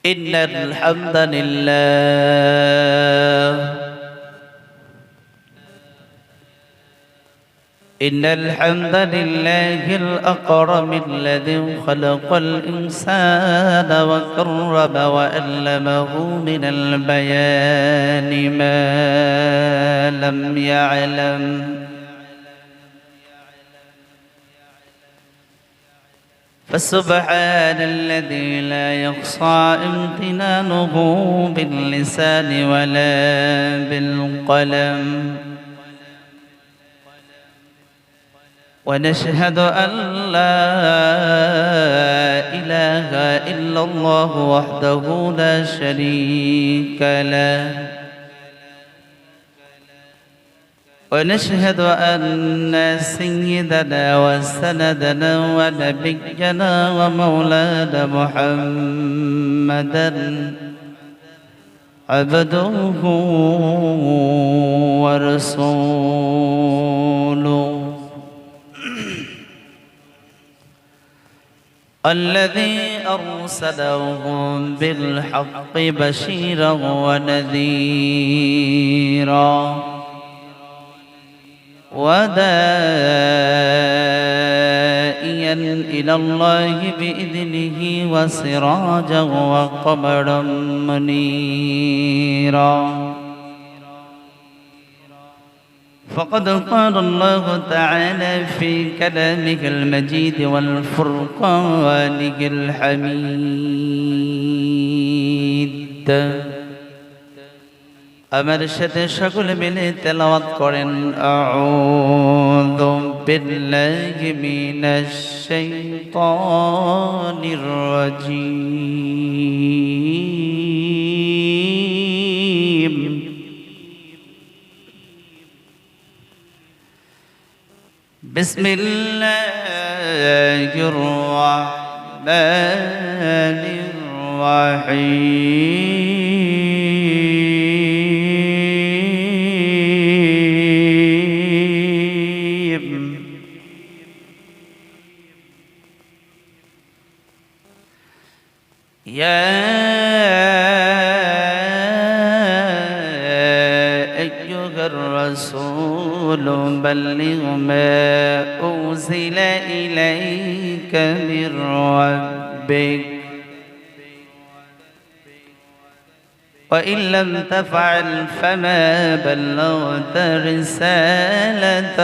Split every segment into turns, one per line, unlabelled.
إن الحمد لله الأكرم الذي خلق الإنسان وكرم وألمه من البيان ما لم يعلم فسبحان الذي لا يخصى امتنانه باللسان ولا بالقلم ونشهد أن لا إله إلا الله وحده لا شريك له ونشهد أن سيدنا وسندنا ونبينا ومولانا محمدا عبده ورسوله الذي أرسله بالحق بشيرا ونذيرا وداعيا إلى الله بإذنه وسراجا وقمرا منيرا فقد قال الله تعالى في كلامه المجيد والفرقان الحميد আমার সাথে সকলে মিলে তেলাওয়াত করেন আউযু বিল্লাহি মিনাশ শাইতানির রাজীম বিসমিল্লাহির রহমানির রহিম يا أيها الرسول بلغ ما أنزل إليك من ربك وإن لم تفعل فما بلغت رسالته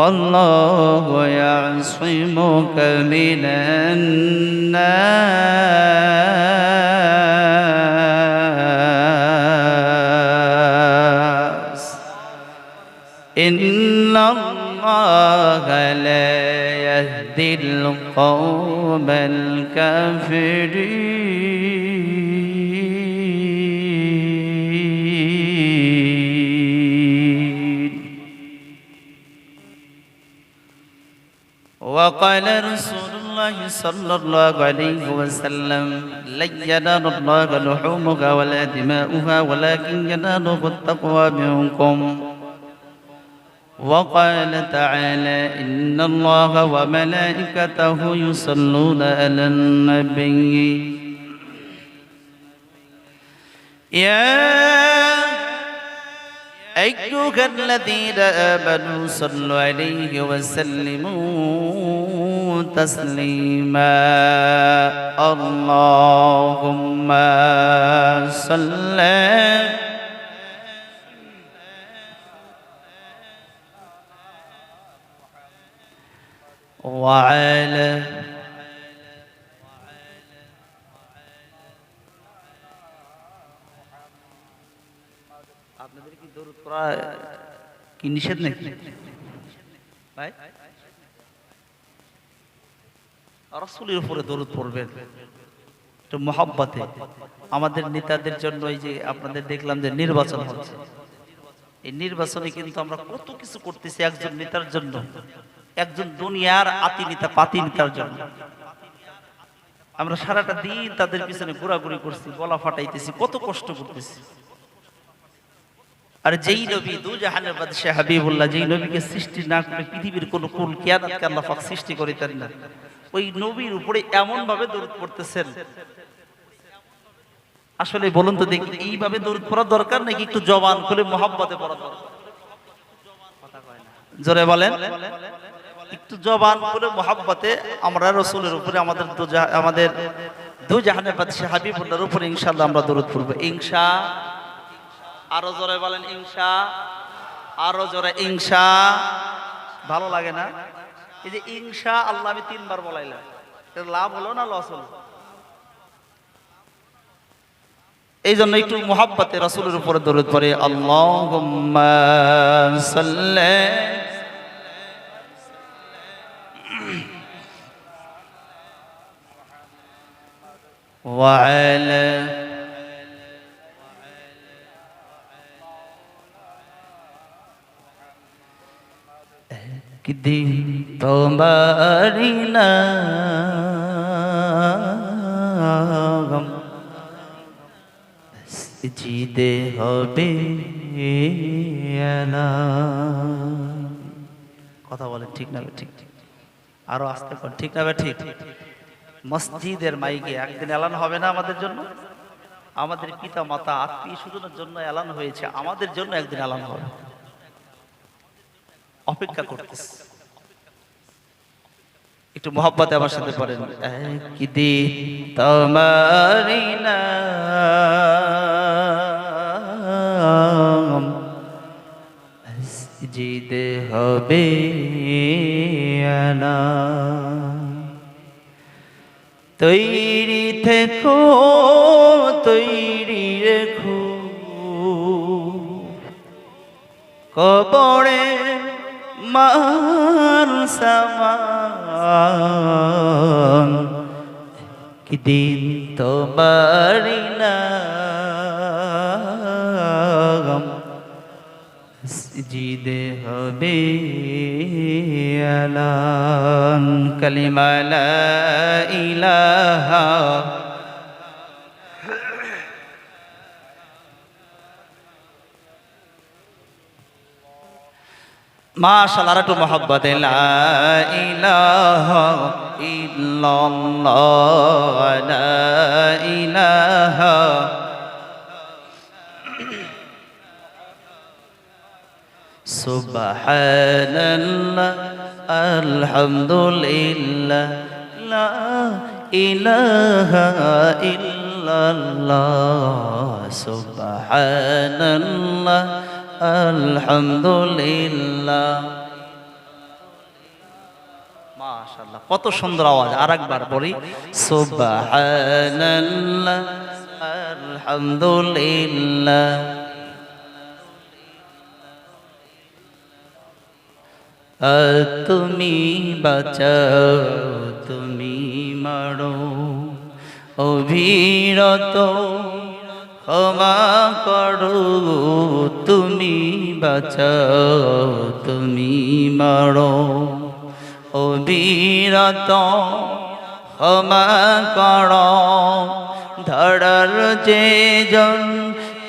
والله يعصمك من الناس إن الله لا يهدي القوم الكافرين وقال رسول الله صلى الله عليه وسلم لن ينال الله لحومها ولا دماؤها ولكن يناله التقوى منكم وقال تعالى إن الله وملائكته يصلون على النبي يا أيها الذين آمنوا صلوا عليه وسلموا تسليما اللهم صل وعلى কি নিষেধ নাকি ভাই রাসূলের উপরে দরুদ পড়বেন একটু মহব্বতে আমাদের নেতাদের জন্য এই যে আপনাদের দেখলাম যে নির্বাচন হচ্ছে এই নির্বাচনে কিন্তু আমরা কত কিছু করতেছি একজন নেতার জন্য একজন দুনিয়ার আতি নেতা পাতি নেতার জন্য আমরা সারাটা দিন তাদের পিছনে ঘোরাঘুরি করছি গলা ফাটাইতেছি কত কষ্ট করতেছি আর যেই নবী দু জাহানের বাদশাহ হাবিবুল্লাহ, যেই নবীকে সৃষ্টি না করে পৃথিবীর কোন কুল কিয়ানাতকে আল্লাহ পাক সৃষ্টি করিতেন না, ওই নবীর উপরে এমন ভাবে দরুদ পড়তেছেন। আসলে বলুন তো দেখি, এইভাবে দরুদ পড়া দরকার নাকি একটু জবান খুলে মহব্বতে পড়া দরকার? জোরে বলেন। একটু জবান খুলে মহব্বতে আমরা রাসূলের উপরে, আমাদের দু জাহানের বাদশাহ হাবিবুল্লাহর উপরে ইনশাআল্লাহ আমরা দরুদ পড়ব। ইনশা, আরো জোরে বলেন ইনশা, আরো জোরে ইনশা। ভালো লাগে না? এই যে ইনশা আল্লাহ আমি 3 বার বলাইলাম, এর লাভ হলো না লস হলো? এই জন্য একটু মুহাব্বতে রাসূলের উপরে দরুদ পড়ে। আল্লাহুম্মা সাল্লি ওয়া আলা একদিন তোমারি নাম জিদে হবে এলান। কথা বলেন ঠিক না? ঠিক ঠিক, আরো আস্তে কর, ঠিক না? ঠিক। মসজিদের মাইকে একদিন এলান হবে না আমাদের জন্য? আমাদের পিতা মাতা আত্মীয় স্বজনের জন্য এলান হয়েছে, আমাদের জন্য একদিন এলান হবে, অপেক্ষা করতেছে। একটু মোহাব্বতে আমার সাথে পড়েন। একদিন তোমারি নাম মসজিদে হবে এলান। তৈরি থেকো, তৈরি রেখো, কবরে মার সামান। একদিন তোমারি নাম মসজিদে হবে এলান। কালিমা লা ইলাহা মাশাআল্লাহ, আর একটু মুহাব্বতে লা ইলাহা ইল্লাল্লাহ, লা ইলাহা সুবহানাল্লাহ আলহামদুলিল্লাহ, লা ইলাহা ইল্লাল্লাহ, সুবহানাল্লাহ আলহামদুলিল্লাহ। মাশাআল্লাহ, কত সুন্দর আওয়াজ। আরেকবার বলি, সুবহানাল্লাহ আলহামদুলিল্লাহ। তুমি বাঁচাও, তুমি মারো, অবিরত ক্ষমা করো। তুমি বাঁচাও, তুমি মারো, অবিরত ক্ষমা করো। ধরার যে জন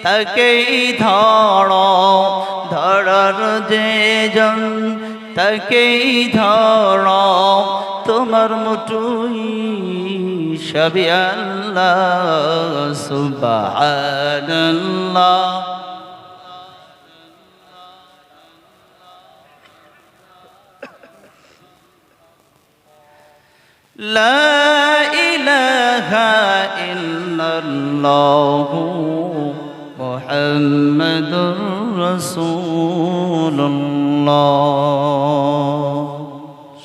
তাকেই ধরো, ধরার যে জন তাকেই ধরো। তোমার মুঠোই সবই আল্লাহ, সুবহানাল্লাহ। লা ইলাহা ইল্লাল্লাহ মুহাম্মাদুর রাসূলুল্লাহ।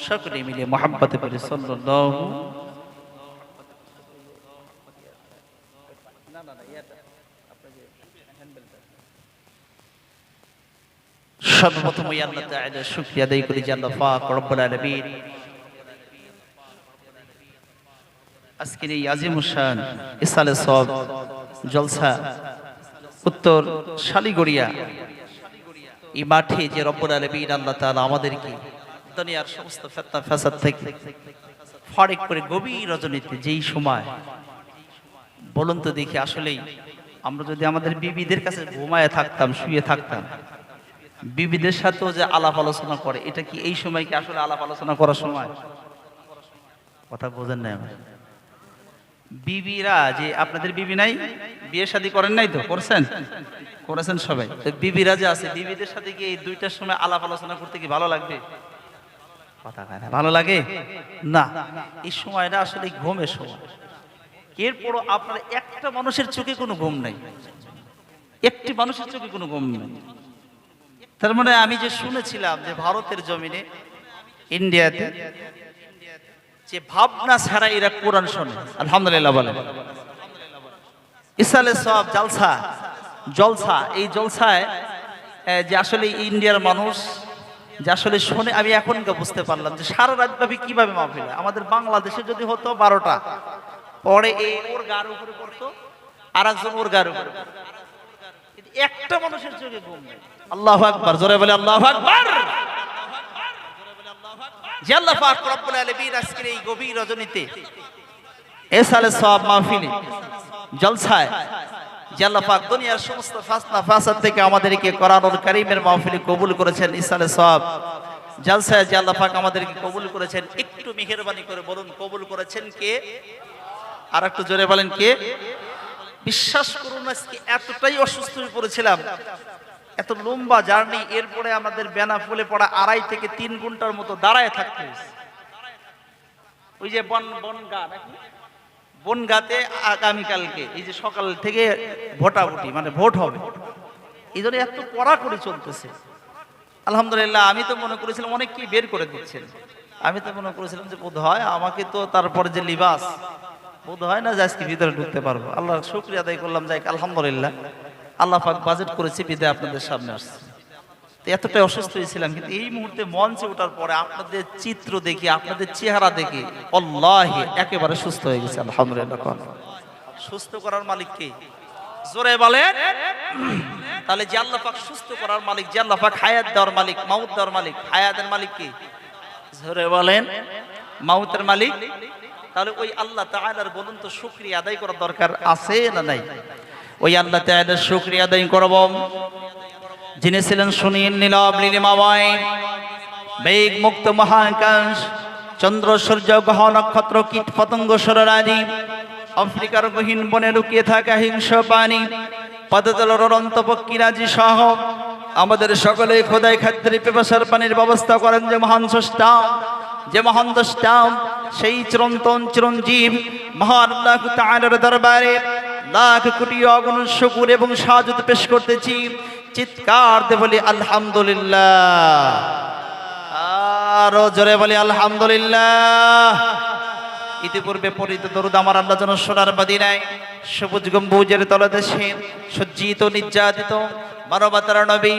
সকলে মিলে মুহাব্বতে পড়ি সাল্লাল্লাহু। সর্বপ্রথম ওই আল্লাহ তাআলার শুকরিয়া আদায় করি যে আল্লাহ পাক রব্বুল আলামিন আজকের এই আজিমুশ শান ইসালে সওয়াব জলসা উত্তর শালিগড়িয়া এই মাঠে যে রব্বুল আলামিন আল্লাহ তাআলা আমাদেরকে দুনিয়ার সমস্ত ফিতনা ফাসাদ থেকে ফারিক করে গভীর রজনীতে যেই সময়, বলুন তো দেখি আসলেই আমরা যদি আমাদের বিবিদের কাছে ঘুমায় থাকতাম, শুয়ে থাকতাম, বিবিদের সাথেও যে আলাপ আলোচনা করে, এটা কি এই সময় কি আসলে আলাপ আলোচনা করার সময়? কথা বোঝেন না? বিবিরা যে, আপনাদের বিবি নাই, বিয়ে শাদী করেন নাই তো? করছেন? করেছেন সবাই। তো বিবিরা যে আছে, বিবিদের সাথে কি এই দুইটার সময় আলাপ আলোচনা করতে কি ভালো লাগবে? কথা কয় না, ভালো লাগে না। এই সময়টা আসলে ঘুমের সময়। এরপরও আপনার একটা মানুষের চোখে কোনো ঘুম নাই, একটি মানুষের চোখে কোনো ঘুম নেই। তার মানে আমি যে শুনেছিলাম যে ভারতের জমিনে, ইন্ডিয়াতে, যে ভাবনা ছাড়া এরা কোরআন শোনে। আলহামদুলিল্লাহ বলে। ইসালে সব জলসা, জলসা, এই জলসায় যে আসলে ইন্ডিয়ার মানুষ যে আসলে শোনে, আমি এখনকার বুঝতে পারলাম যে সারা রাত ব্যাপী কিভাবে মাহফিল হয়। আমাদের বাংলাদেশে যদি হতো 12টা পরে ওর গার উপরে পড়তো, আর একজন ওর গার উপরে, একটা মানুষের চোখে ঘুম নেই। আল্লাহু আকবার, জোরে বলে আল্লাহু আকবার। যে আল্লাহ পাক রব্বুল আলামিন আজকের এই গভীর রজনীতে এসালে সওয়াব মাহফিলে, জলসায়, যে আল্লাহ পাক দুনিয়ার সমস্ত ফাসনা ফাসাদ থেকে আমাদেরকে কোরআনুল কারীমের মাহফিলে কবুল করেছেন, ইসালে সওয়াব জলসায় যে আল্লাহ পাক আমাদেরকে কবুল করেছেন, একটু মেহেরবানি করে বলুন কবুল করেছেন কে? আর একটু জোরে বলেন কে? বিশ্বাস করুন, আজকে এতটাই অসুস্থ হয়ে পড়েছিলাম, এত লম্বা জার্নি, এরপরে আমাদের বেনাফুলে পড়া 2.5 থেকে 3 ঘন্টার মতো দাঁড়ায় থাকতে হয়েছে। ওই যে বনগা নাকি, বনগাতে আগামীকালকে এই যে সকাল থেকে ভোটাভুটি, মানে ভোট হবে, এই জন্য এত পড়া করে চলতেছে। আলহামদুলিল্লাহ, আমি তো মনে করেছিলাম অনেককেই বের করে দিচ্ছেন। আমি তো মনে করেছিলাম যে বোধ হয় আমাকে তো তারপরে যে লিবাস, বোধ হয় না যে আজকে ভিতরে ঢুকতে পারবো। আল্লাহর শুকরিয়া আদায় করলাম, যাই আলহামদুলিল্লাহ, আল্লাহ পাক বাজেট করেছে বিদায় আপনাদের সামনে আসছে। তো এতটাই অসুস্থ হয়েছিলাম, কিন্তু এই মুহূর্তে মঞ্চে ওঠার পরে আপনাদের চিত্র দেখি, আপনাদের চেহারা দেখি, আল্লাহি একেবারে সুস্থ হয়ে গেছে। আলহামদুলিল্লাহ। সুস্থ করার মালিক কে? জোরে বলেন। তাহলে যে আল্লাহ পাক সুস্থ করার মালিক, যে আল্লাহ পাক হায়াত দেওয়ার মালিক, মাউত দেওয়ার মালিক, হায়াতের মালিক কে? জোরে বলেন। মাউতের মালিক। তাহলে ওই আল্লাহ তাআলার বলুন তো শুকরিয়া আদায় করার দরকার আছে না নাই? ওই আল্লাহ তাআলার শুকরিয়া আদায় করব যিনি ছিলেন শুনিয়ে নীলাভ নীলিমাময়, মেঘ মুক্ত মহাকাশ, চন্দ্র সূর্য গ্রহ নক্ষত্র কীট পতঙ্গ সররাজি, আফ্রিকার গহীন বনে লুকিয়ে থাকা হিংস্র প্রাণী, পদতলের অনন্ত পক্ষীরাজি সহ আমাদের সকলে খোদাই খাদ্যের পিপাসার পানির ব্যবস্থা করেন যে মহান স্রষ্টা, যে মহান দ্রষ্টা, সেই চিরন্তন চিরঞ্জীব মহান আল্লাহ তাআলার দরবারে লাখ কোটি অগণন শুকর এবং সাজুদ পেশ করতেছি। চিৎকার দিয়ে বলি আলহামদুলিল্লাহ, আরো জোরে বলি আলহামদুলিল্লাহ। ইতিপূর্বে পড়িত দরুদ আমার আল্লাহ যেন সোনার মদিনায় সবুজ গম্বুজের তলদেশে সজ্জিত নির্যাতিত মানবতার নবী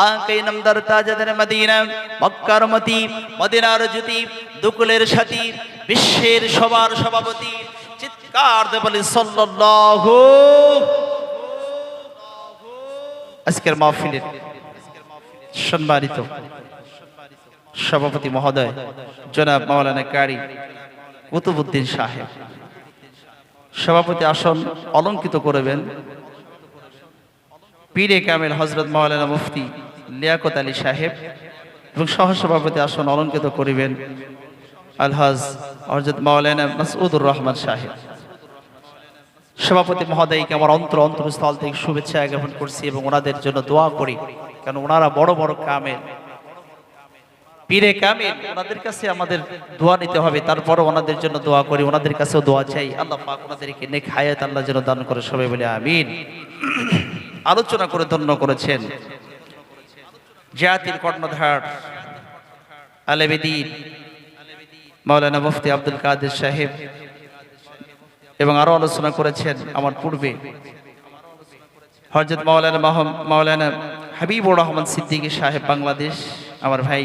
আঁকে নামদার তাজাদের মদিনা, মক্কার মতি, মদিনার জ্যোতি, দুকুলের সাথী, বিশ্বের সবার সভাপতি, চিৎকার দিয়ে বলি সাল্লাল্লাহু। আজকের মাহফিলের সম্মানিত সভাপতি মহোদয় জনাব মাওলানা কারি কুতুবউদ্দিন সাহেব, সভাপতি আসন অলঙ্কিত করবেন পীরে কামেল হযরত মাওলানা মুফতি লিয়াকত আলী সাহেব, এবং সহসভাপতি আসন অলঙ্কিত করিবেন আলহাজ হযরত মাওলানা মাসউদুর রহমান সাহেব। সভাপতি মহোদয়কে আমার অন্তরস্থল থেকে শুভেচ্ছা জ্ঞাপন করছি এবং ওনাদের জন্য দোয়া করি, কারণ ওনারা বড় বড় কামেল, পীরে কামেল, ওনাদের কাছে আমাদের দোয়া নিতে হবে, তারপর ওনাদের জন্য দোয়া করি, ওনাদের কাছেও দোয়া চাই। আল্লাহ পাক ওনাদেরকে নেক হায়াত আল্লাহ যেন দান করে, সবাই বলে আমিন। আলোচনা করে ধন্য করেছেন জাতির কর্ণধার আলেমে দ্বীন মাওলানা মুফতি আব্দুল কাদের সাহেব, এবং আরো আলোচনা করেছেন আমার পূর্বে হযরত মাওলানা হাবিবুর রহমান সিদ্দিকী সাহেব, বাংলাদেশ, আমার ভাই,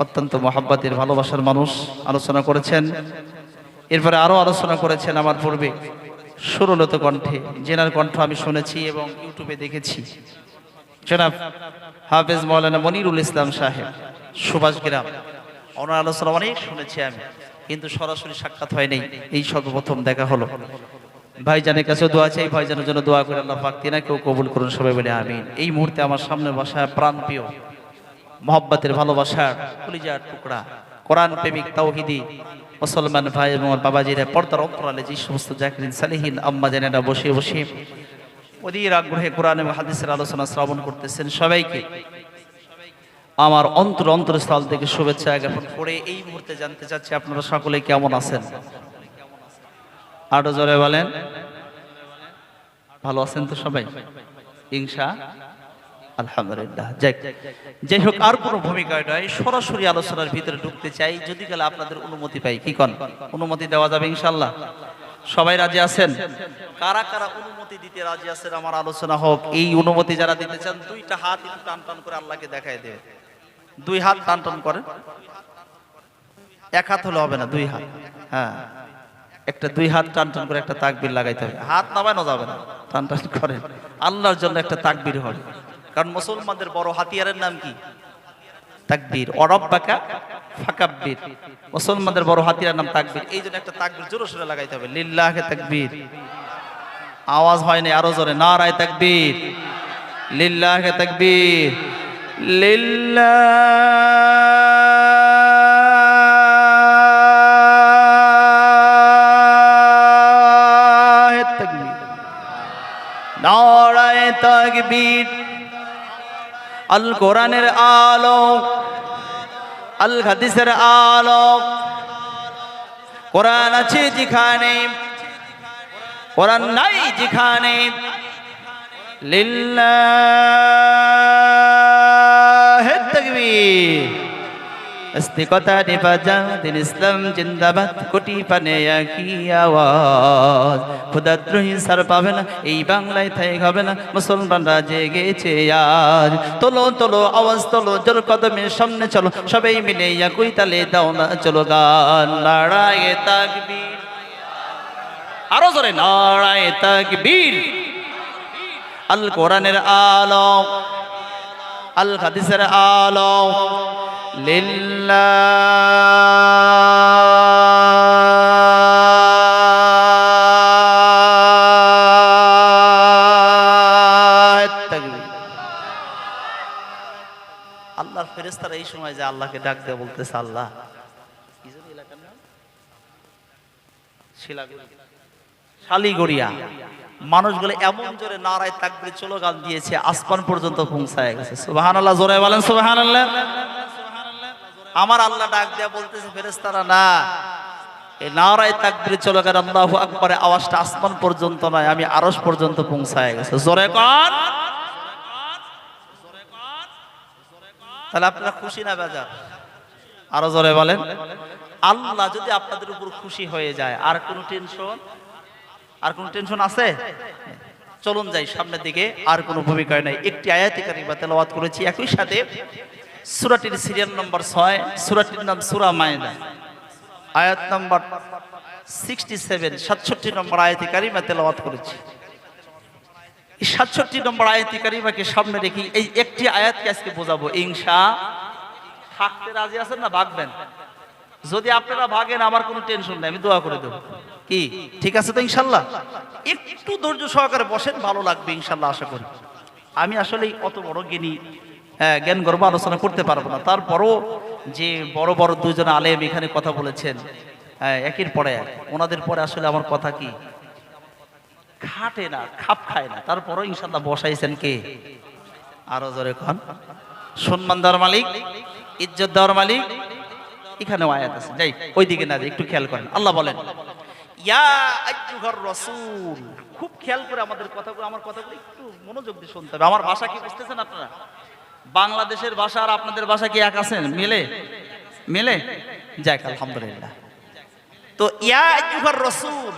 অত্যন্ত মহাব্বতের ভালোবাসার মানুষ, আলোচনা করেছেন। এরপরে আরো আলোচনা করেছেন আমার পূর্বে সুরলত কণ্ঠে, জেনার কণ্ঠ আমি শুনেছি এবং ইউটিউবে দেখেছি, জনাব হাফেজ মাওলানা মনিরুল ইসলাম সাহেব, সুভাষ গ্রাম। ওনার আলোচনা অনেক শুনেছি আমি, কিন্তু সরাসরি সাক্ষাৎ হয় নাই, এই সর্বপ্রথম দেখা হলো। ভাইজানের কাছে দোয়া চাই, ভাইজানের জন্য দোয়া করে আল্লাহ পাক তিনাকেও কবুল করুন, সবাই বলে আমিন। এই মুহূর্তে আমার সামনে বসা প্রাণপ্রিয় মহব্বতের ভালোবাসার কলিজার টুকরা কোরআন প্রেমিক তাওহীদি মুসলমান ভাই এবং বাবাজিরা পর্দার অন্তরালে যে সমস্ত জাকিরিন সালিহিন আম্মা জানেরা বসে বসে অধীর আগ্রহে কোরআন এবং হাদিসের আলোচনা শ্রবণ করতেছেন, সবাইকে আমার অন্তরস্থল থেকে শুভেচ্ছা জ্ঞাপন করে এই মুহূর্তে জানতে চাচ্ছি আপনারা সকলে কেমন আছেন? আরো জোরে বলেন, ভালো আছেন তো সবাই? আলহামদুলিল্লাহ। যাই হোক, আর কোনো ভূমিকা নয়, সরাসরি আলোচনার ভিতরে ঢুকতে চাই, যদি গেলে আপনাদের অনুমতি পাই। কি কন, অনুমতি দেওয়া যাবে ইনশাআল্লাহ? সবাই রাজি আছেন? কারা কারা অনুমতি দিতে রাজি আছেন আমার আলোচনা হোক? এই অনুমতি যারা দিতে চান দুইটা হাত একটু টান টান করে আল্লাহকে দেখায় দেবে। দুই হাত টান টান করেন, এক হাত হলে হবে না, দুই হাত। হ্যাঁ, একটা দুই হাত টান টান করে একটা তাকবীর লাগাইতে হবে, হাত নামানো যাবে না, টান টান করেন। আল্লাহর জন্য একটা তাকবীর হবে, কারণ মুসলমানদের বড় হাতিয়ারের নাম কি? তাকবীর। অরব্বাকা ফাকাব্বির, মুসলমানদের বড় হাতিয়ার নাম তাকবীর। এই জন্য একটা তাকবীর জোরে সোরে লাগাইতে হবে। লিল্লাহে তাকবীর। আওয়াজ হয় না, আরো জোরে নারায়ে তাকবীর, লিল্লাহে তাকবীর, লিল্লাহে তাকবীর, নারায়ে তাকবীর। আল কোরআনের আলো, আল হাদিসের আলো। কোরআন আছে যেখানে, কোরআন নাই যেখানে, লিল্লাহে তাকবীর। আস্তিকতা নিবাজাদিন ইসলাম জিন্দাবাদ, কোটি পানে একই আওয়াজ। খোদাদ্রোহী সার পাবে না, এই বাংলায় থাই হবে না, মুসলমানরা জেগেছে আজ। তোলো তোলো আওয়াজ তোলো, জোর কদমের সামনে চলো, সবাই মিলে একই তালে দাও না চলো গান। নারায়ে তাকবীর, আরো জোরে নারায়ে তাকবীর। আল কোরআনের আলো, আল হাদিসের আলো, লিল্লাহ তাকবীর। আল্লাহর ফেরেশতারা এই সময় যে আল্লাহকে ডাক দিয়ে বলতেছে, আল্লাহ কি জানি এলাকার নাম, শালিগড়িয়া, মানুষগুলো এমন জোরে নারায়ে তাকবীর স্লোগান দিয়েছে আসমান পর্যন্ত পৌঁছায় গেছে। সুবহানাল্লাহ, জোরে বলেন সুবহানাল্লাহ। আমার আল্লাহ ডাক দেয়া বলতেছে, ফেরেশতারা না, এই নারায়ে তাকবীর স্লোগান আল্লাহু আকবারের আওয়াজটা আসমান পর্যন্ত নয়, আমি আরশ পর্যন্ত পৌঁছায় গেছে। জোরে কোন, তাহলে আপনারা খুশি না বেজার? আরো জোরে বলেন। আল্লাহ যদি আপনাদের উপর খুশি হয়ে যায়, আর কোনো টেনশন, আর কোনো টেনশন আছে? চলুন যাই সামনের দিকে, আর কোনো ভূমিকা নাই। একটি আয়াতে কারিমা তেলাওয়াত করেছি, একই সাথে সূরাটির সিরিয়াল নম্বর 6, সূরাটির নাম সূরা মায়েদা, আয়াত নম্বর 67, 67 নম্বর আয়াতে কারিমা তেলাওয়াত করেছি। এই 67 নম্বর আয়াতে কারিমাকে সামনে রেখে এই একটি আয়াতকে আজকে বোঝাবো ইনশাআল্লাহ। থাকতে রাজি আছেন না ভাগবেন? যদি আপনারা ভাগেন আমার কোনো টেনশন নেই, আমি দোয়া করে দেব। কি ঠিক আছে তো ইনশাআল্লাহ? একটু ধৈর্য সহকারে বসেন, ভালো লাগবে ইনশাআল্লাহ আশা করি। আমি আসলে অত বড় জ্ঞান গর্ব আলোচনা করতে পারবো না, তারপরও যে বড় বড় দুইজন আলেম এখানে কথা বলেছেন একের পরে এক, ওনাদের পরে আসলে আমার কথা কি খাটে না, খাপ খায় না, তারপরও ইনশাআল্লাহ বসাইছেন কে? আরো জোরে কোন, সম্মান দেওয়ার মালিক, ইজ্জত দেওয়ার মালিক। এখানেও আয়াত আছে, যাই ওইদিকে না, একটু খেয়াল করেন। আল্লাহ বলেন, ইয়া আইয়ুহার রাসূল। খুব খেয়াল করে আমাদের কথাগুলো, আমার কথাগুলো একটু মনোযোগ দিয়ে শুনতে হবে। আমার ভাষা কি বুঝতেছেন আপনারা? বাংলাদেশের ভাষা আর আপনাদের ভাষা কি এক আছে? মিলে যাক, আলহামদুলিল্লাহ। তো ইয়া আইয়ুহার রাসূল,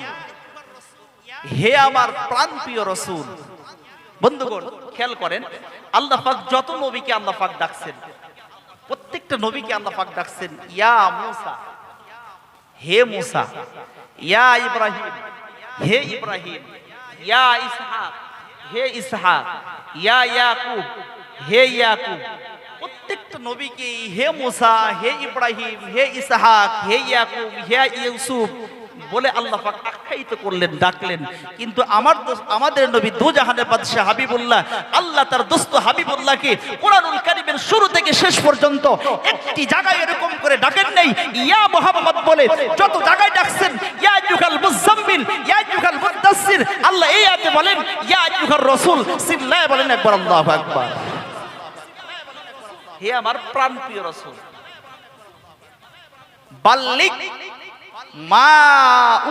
হে আমার প্রাণপ্রিয় রাসূল। বন্ধুগণ খেয়াল করেন, আল্লাহ পাক যত নবীকে আল্লাহ পাক ডাকছেন, প্রত্যেকটা নবীকে আল্লাহ পাক ডাকছেন ইয়া মূসা, হে মূসা, ইয়া ইব্রাহিম, হে ইব্রাহিম, ইয়া ইসহাক, হে ইসহাক, ইয়া ইয়াকুব, হে ইয়াকুব। প্রত্যেকটা নবীকে হে মূসা, হে ইব্রাহিম, হে ইসহাক, হে ইয়াকুব, হে ইউসুফ বলে আল্লাহ পাক আখ্যায়িত করলেন, ডাকলেন। কিন্তু আমাদের নবী দু জাহানের বাদশা হাবিবুল্লাহ, আল্লাহ তার দোস্ত হাবিবুল্লাহকে কোরআনুল কারীমের শুরু থেকে শেষ পর্যন্ত একটি জায়গায় এরকম করে ডাকেন নাই ইয়া মুহাম্মদ বলে। যত জায়গায় ডাকছেন ইয়া আইয়ুহাল মুযাম্মিল, ইয়া আইয়ুহাল মুদাসসির, আল্লাহ এই আয়াতে বলেন ইয়া আইয়ুহার রাসূল, সিল্লায়ে বলেন একবার আল্লাহু আকবার। হে আমার প্রাণপ্রিয় রাসূল, বাল্লিগ মা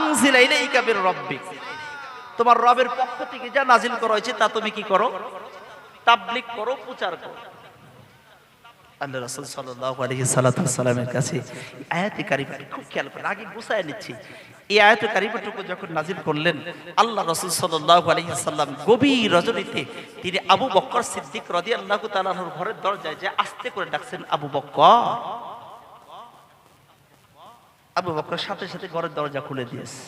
উনজিলা ইলাইকা মির রাব্বিক, তোমার রবের পক্ষ থেকে যা নাজিল করা হয়েছে তা তুমি কি করো? তাবলীগ করো, প্রচার করো। আল্লাহ রাসূল সাল্লাল্লাহু আলাইহি সাল্লামের কাছে আয়াতে কারিমাটি খুব খেয়াল করে আগে গুছায় নিচ্ছি। এই আয়াতে কারিমাটুকু যখন নাজিল করলেন, আল্লাহ রাসূল সাল্লাল্লাহু আলাইহি সাল্লাম গভীর রজনীতে তিনি আবু বকর সিদ্দিক রাদিয়াল্লাহু তাআলা আনহুর ঘরের দরজায় যে আস্তে করে ডাকছেন, আবু বকর। আবু বকর সাথে সাথে ঘরের দরজা খুলে দিয়েছে।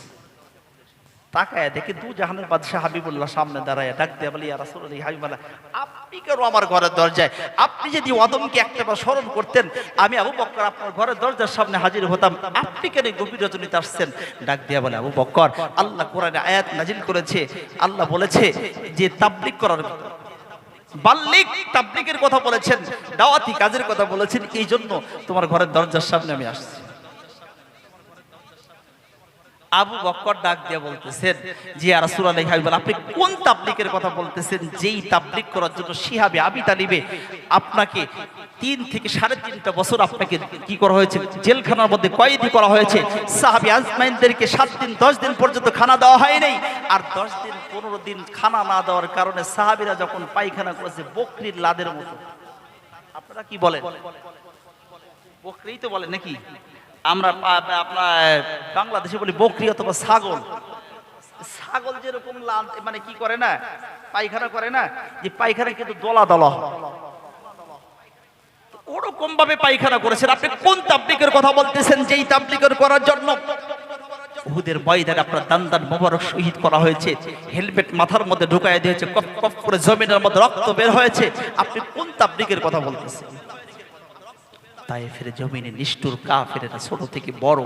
তাকায় দেখে দু জাহানের বাদশা হাবিবুল্লাহ সামনে দাঁড়ায় ডাক দিয়ে বলে, ইয়া রাসূলুল্লাহ, হাবিবাল্লাহ, আপনি কেন আমার ঘরের দরজায়? আপনি যদি ওয়াদমকে একটাবার স্মরণ করতেন, আমি আবু বকর আপনার ঘরের দরজার সামনে হাজির হতাম। আপনি কেন গভীর রজনীতে আসছেন? ডাক দিয়ে বলে, আবু বকর, আল্লাহ কোরআনে আয়াত নাজিল করেছে, আল্লাহ বলেছে যে তাবলীগ করার, বাল্লিগ তাবলীগের কথা বলেছেন, দাওয়াতি কাজের কথা বলেছেন, এই জন্য তোমার ঘরের দরজার সামনে আমি আসছি। আবু বকর ডাক দিয়ে বলতেছেন, জি ইয়া রাসূলুল্লাহ, হাবিবাল্লাহ, আপনি কোন তাবলীগের কথা বলতেছেন? যেই তাবলীগ করার জন্য শিহাবে আবি তালিবে আপনাকে 3 থেকে 3.5 বছর আপনাকে কি করা হয়েছে? জেলখানার মধ্যে কয়েদি করা হয়েছে। সাহাবী আজমাইনদেরকে 7 দিন 10 দিন পর্যন্ত খানা দেওয়া হয় নাই। আর 10 দিন 15 দিন খানা না দেওয়ার কারণে সাহাবীরা যখন পায়খানা করেছে বকরির লাদের মতো। আপনারা কি বলেন? বকরিই তো বলেন নাকি? আমরা আপনার বাংলাদেশে বলি বকরি অথবা ছাগল। ছাগল যেরকম মানে কি করে না, পায়খানা করে না, যে পায়খানা কিন্তু দলা দলা, ওরকম ভাবে পায়খানা করেছেন। আপনি কোন তাবলীগের কথা বলতেছেন যেই তাবলীগের করার জন্য উহুদের ময়দানে আপনার দান দান মোবারক শহীদ করা হয়েছে, হেলমেট মাথার মধ্যে ঢুকায় দিয়েছে, কপ কপ করে জমিনের মধ্যে রক্ত বের হয়েছে? আপনি কোন তাবলীগের কথা বলতেছেন? তায়েফের জমিনে নিষ্ঠুর কাফেরেরা ছোট থেকে বড়,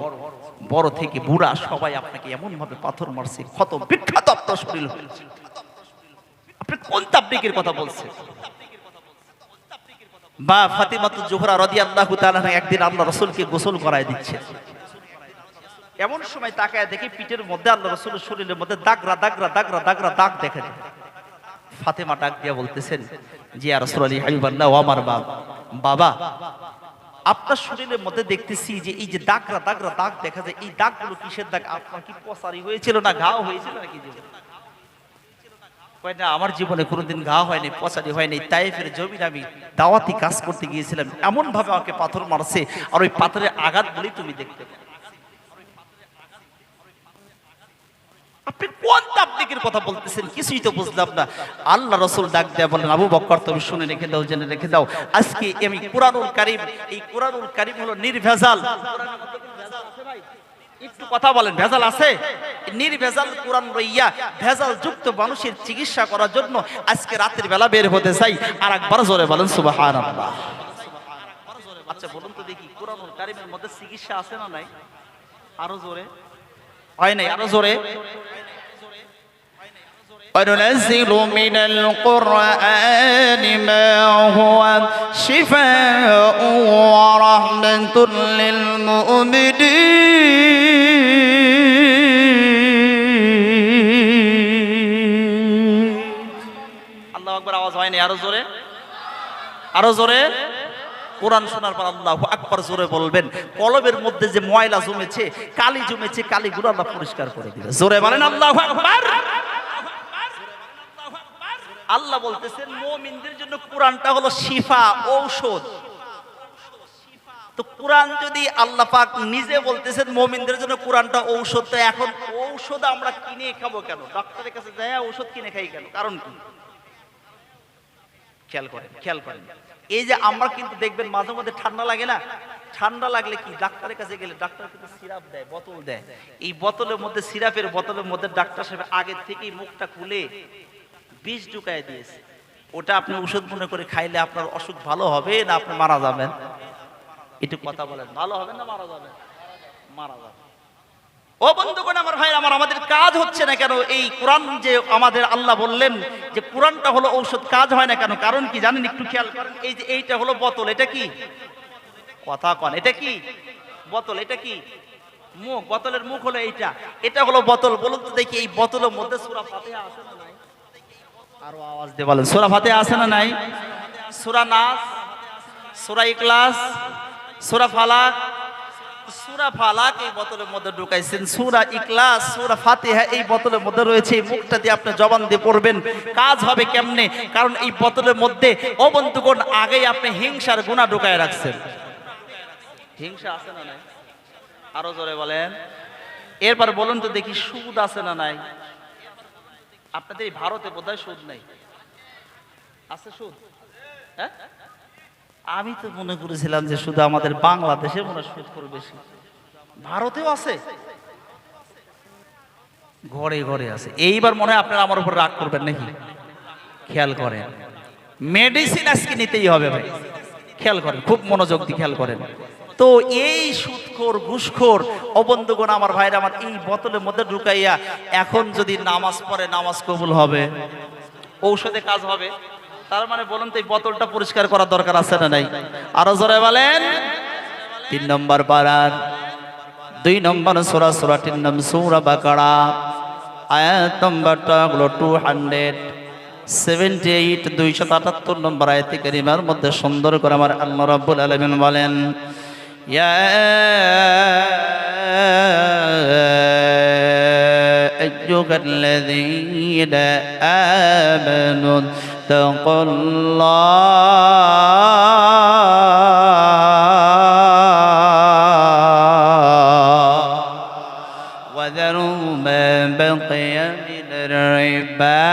বড় থেকে বুড়া সবাই আপনাকে এমন ভাবে পাথর মারছে, ক্ষত বিক্ষত আপনার শরীর হয়েছে। আপনি কোন তাবলীগের কথা বলছেন? বা ফাতিমাতুজ জোহরা রাদিয়াল্লাহু তাআলা একদিন আল্লাহ রাসূলকে গোসল করায় দিচ্ছে। এমন সময় তাকায় দেখে পিঠের মধ্যে আল্লাহ রাসূলের শরীরের মধ্যে দাগরা দাগরা দাগরা দাগরা দাগ দেখে। ফাতেমা ডাক দিয়া বলতেছেন, জি ইয়া রাসূলুল্লাহ, হাবিবাল্লাহ, ও আমার বাবা, আপনার শরীরের মধ্যে দেখতেছি যে এই যে দাগরা দাগরা দাগ দেখা যায়, এই দাগগুলো কিসের দাগ? আপনার কি পসারি হয়েছিল না ঘাও হয়েছিল নাকি? কয় না, আমার জীবনে কোনোদিন ঘা হয়নি, পসারি হয়নি। তায়েফের জমিনে আমি দাওয়াতি কাজ করতে গিয়েছিলাম, এমন ভাবে আমাকে পাথর মারছে, আর ওই পাথরের আঘাত বলেই তুমি দেখতে পাও। আপনি কোন তাবলীগের কথা বলতেছেন? কিছুই তো বুঝলাম না। আল্লাহ রাসূল ডাক দেয়া বলেন, আবু বকর, তুমি শুনে রেখে দাও, জেনে রেখে দাও, আজকে আমি কুরআনুল কারীম, এই কুরআনুল কারীম হলো নির্ভেজাল। একটু কথা বলেন, ভেজাল আছে? নির্ভেজাল কুরআন লইয়া ভেজাল যুক্ত মানুষের চিকিৎসা করার জন্য আজকে রাতের বেলা বের হতে চাই। আর একবার জোরে বলেন সুবহানাল্লাহ। আচ্ছা বলুন তো দেখি, কুরআনুল কারীমের মধ্যে চিকিৎসা আছে না নাই? আরো জোরে হয় নাই? আরো জোরে। وَنُنَزِّلُ مِنَ الْقُرْآنِ مَا هُوَ شِفَاءٌ وَرَحْمَةٌ لِلْمُؤْمِنِينَ। আল্লাহু আকবার। আওয়াজ হয় নাই? আরো জোরে, আরো জোরে। কোরআন শোনার পর আল্লাহু আকবার জোরে বলবেন। কলবের মধ্যে যে ময়লা জমেছে, কালি জমেছে, কালিগুলো আল্লাহ পরিষ্কার করে দিবেন। জোরে বলেন আল্লাহু আকবার। আল্লাহ বলতেছেন মুমিনদের জন্য কোরআনটা হলো শিফা, ঔষধ। তো কোরআন যদি আল্লাহ পাক নিজে বলতেছেন মুমিনদের জন্য কোরআনটা ঔষধ, তো এখন ঔষধ আমরা কিনে খাবো কেন? ডাক্তারের কাছে যাই ঔষধ কিনে খাই কেন? কারণ কি? খেয়াল করেন, খেয়াল করেন। এই যে আমরা কিন্তু দেখবেন মাঝে মধ্যে ঠান্ডা লাগে না, ঠান্ডা লাগলে কি ডাক্তারের কাছে গেলে ডাক্তার কিন্তু সিরাপ দেয়, বোতল দেয়। এই বোতলের মধ্যে, সিরাপের বোতলের মধ্যে ডাক্তার সাহেব আগে থেকেই মুখটা খুলে বিষ ঢুকায় দিয়েছে। ওটা আপনি ওষুধ মনে করে খাইলে আপনার অসুখ ভালো হবে না আপনি মারা যাবেন? একটু কথা বলেন, ভালো হবে না মারা যাবেন? মারা যাবেন। ও বন্ধুগণ আমার ভাই আমার, আমাদের কাজ হচ্ছে না কেন? এই কোরআন যে আমাদের আল্লাহ বললেন যে কোরআনটা হলো ঔষধ, কাজ হয় না কেন? কারণ কি জানেন? একটু খেয়াল করেন। এই যে এইটা হলো বোতল, এটা কি? কথা কন, এটা কি বোতল? এটা কি মুখ? বোতলের মুখ হলো এইটা, এটা হলো বোতল। বলুন তো দেখি, এই বোতলের মধ্যে সূরা ফাতিহা আছে না নাই? আরো আওয়াজ দিয়ে বলেন, সূরা ফাতিহা আছে না নাই? সূরা নাস, সূরা ইখলাস, সূরা ফালাক। সূরা ফালাক এই বোতলের মধ্যে ঢুকাইছেন, সূরা ইখলাস, সূরা ফাতিহা এই বোতলের মধ্যে রয়েছে। এই মুখটা দিয়ে আপনি জবান দিয়ে পড়বেন। কাজ হবে কেমনে? কারণ এই বোতলের মধ্যে ও বন্ধুগণ আগেই আপনি হিংসার গুনাহ ঢুকায় রাখছেন। হিংসা আছে না নাই? আরো জোরে বলেন। এরপর বলুন তো দেখি, সুদ আছে না নাই? আপনাদের এই ভারতে বোধহয় সুদ নাই, আছে সুদ? হ্যাঁ, আমি তো মনে করেছিলাম যে শুধু আমাদের বাংলাদেশে মনে হয় সুদ করে বেশি। ভারতেও আছে, ঘরে ঘরে আছে। এইবার মনে হয় আপনারা আমার উপর রাগ করবেন নাকি? খেয়াল করেন, মেডিসিন আজকে নিতেই হবে ভাই। খেয়াল করেন, খুব মনোযোগ দিয়ে খেয়াল করেন। তো এই সুদখোর ঘুষখোর অবন্ধুগণ আমার ভাইরা আমার, এই বোতলের মধ্যে ঢুকাইয়া এখন যদি নামাজ পড়ে নামাজ কবুল হবে, ঔষধে কাজ হবে। তার মানে বলুন তো এই বোতলটা পরিষ্কার করার দরকার আছে না নাই? আরো জোরে বলেন। 3 নম্বর পারার 2 নম্বর সূরা, সূরাটির নাম সূরা বাকারা, আয়াত নম্বরটা হলো 278, 278 নম্বর আয়াতে কারিমার মধ্যে সুন্দর করে আমার আল্লাহ রাব্বুল আলামিন বলেন, ইয়া আইয়ুহাল্লাযীনা আমানু তাকুল্লাহ ওয়া যারু মা বাকিয়া মিনার রিবা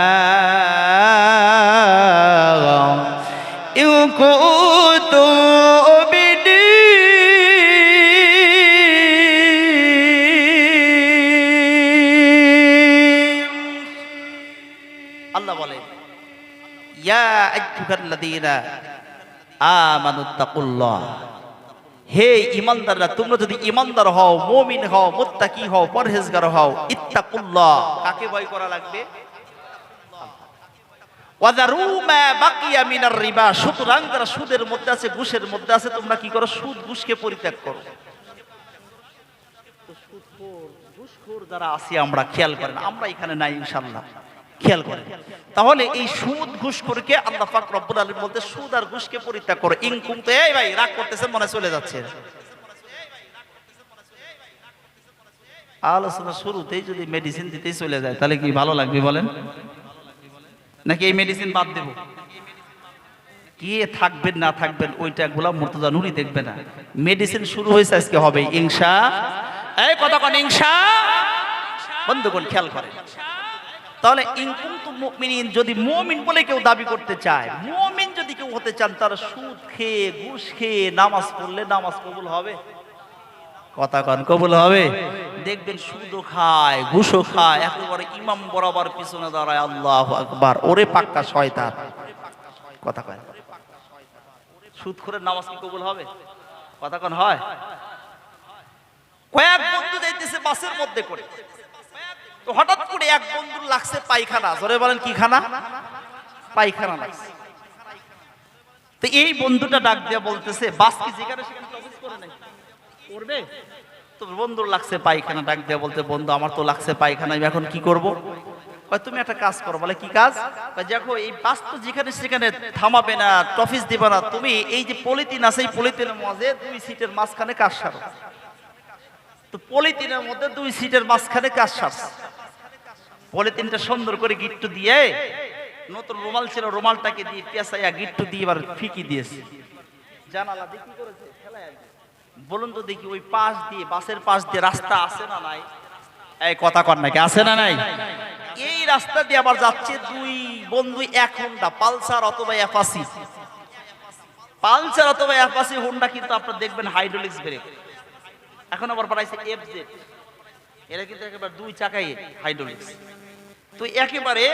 ইন কুনতুম আল্লাহ বলে, ইয়া আইয়ুহাল্লাযীনা আমানুত্তাকুল্লাহ, হে ঈমানদাররা, তোমরা যদি ঈমানদার হও, মুমিন হও, মুত্তাকি হও, পরহেজগার হও, ইত্তাকুল্লাহ, কাকে ভয় করা লাগবে? ওয়াযারু মা বাকিয়া মিনার রিবা, সুতরাং যারা সুদের মধ্যে আছে, ঘুষের মধ্যে আছে, তোমরা কি করো? সুদ ঘুষকে পরিত্যাগ করো। তো সুদখোর ঘুষখোর যারা আছি আমরা, খেয়াল করেন, আমরা এখানে নাই ইনশাআল্লাহ, খেয়াল করেন। তাহলে এই সুদ ঘুষখোরকে আল্লাহ পাক রব্বুল আলামিন বলতে, সুদ আর ঘুষকে পরিত্যাগ করো। ইন কুনতুম, এই ভাই রাগ করতেছেন মনে চলে যাচ্ছে। আলোচনা শুরুতেই যদি মেডিসিন দিতেই চলে যায় তাহলে কি ভালো লাগবে বলেন? নাকি এই মেডিসিন বাদ দেব? কে থাকবেন না থাকবেন ওইটা গোলাম মুর্তজা নুরি দেখবে না। মেডিসিন শুরু হয়েছে, আজকে হবে ইনশাআল্লাহ। এই কথা কোন ইনশাআল্লাহ? বন্ধুগণ খেয়াল করেন। তাহলে ইন কুনতুম মুমিনিন, যদি মুমিন বলে কেউ দাবি করতে চায়, মুমিন যদি কেউ হতে চান, তার সুদ খেয়ে ঘুষ খেয়ে নামাজ পড়লে নামাজ কবুল হবে? কথা কন, কবুল হবে? দেখবেন সুদও খায়, ঘুষও খায়, একেবারে ইমাম বরাবর পিছনে দাঁড়ায়, আল্লাহু আকবার, ওরে পাক্কা শয়তান। কথা কন, সুদখোরের নামাজ কি কবুল হবে? কথা কন, হয়? কয়েক বন্ধু যাইতেছে বাসের মধ্যে করে, তো হঠাৎ করে এক বন্ধুর লাগছে পায়খানা। জোরে বলেন, কি খানা? পায়খানা লাগছে। তো এই বন্ধুটা ডাক দিয়ে বলতেছে, বাস কি যেখানে সেখানে টপিস করে নাই করবে? তো বন্ধুর লাগছে পায়খানা, ডাক দিয়ে বলতে, বন্ধু আমার তো লাগছে পায়খানা, আমি এখন কি করব? কয় তুমি একটা কাজ করো। বলে কি কাজ? দেখো এই বাস তো যেখানে সেখানে থামাবে না, টপিস দিবে না, তুমি এই যে পলিথিন আছে, এই পলিথিনের মাঝে 2 সিটের মাঝখানে কাজ সারো। তো পলিথিনের মধ্যে 2 সিটের মাঝখানে কাজ সারছে। পলিথিনটা সুন্দর করে গিট্টু দিয়ে, নতুন রুমাল ছিল, রুমালটাকে দিয়ে পেঁচাইয়া গিট্টু দিয়ে এবার ফিকি দিয়েছে। জানালা দিয়ে কি করেছে? ফেলাইয়া দিয়েছে। বলুন তো দেখি, ওই পাশ দিয়ে, বাসের পাশ দিয়ে রাস্তা আছে না নাই? এই কথা কর নাকি, আছে না নাই? এই রাস্তা দিয়ে আবার যাচ্ছে 2 বন্ধু, এক হোন্ডা পালসার অথবা অ্যাপাচি। পালসার অথবা অ্যাপাচি হোন্ডা কিন্তু আপনারা দেখবেন হাইড্রোলিক্স ব্রেক। এখন আবার বাড়াইছে এফজেড, এরা কিন্তু একেবারে 2 চাকায় হাইড্রোলিক্স। তো একেবারে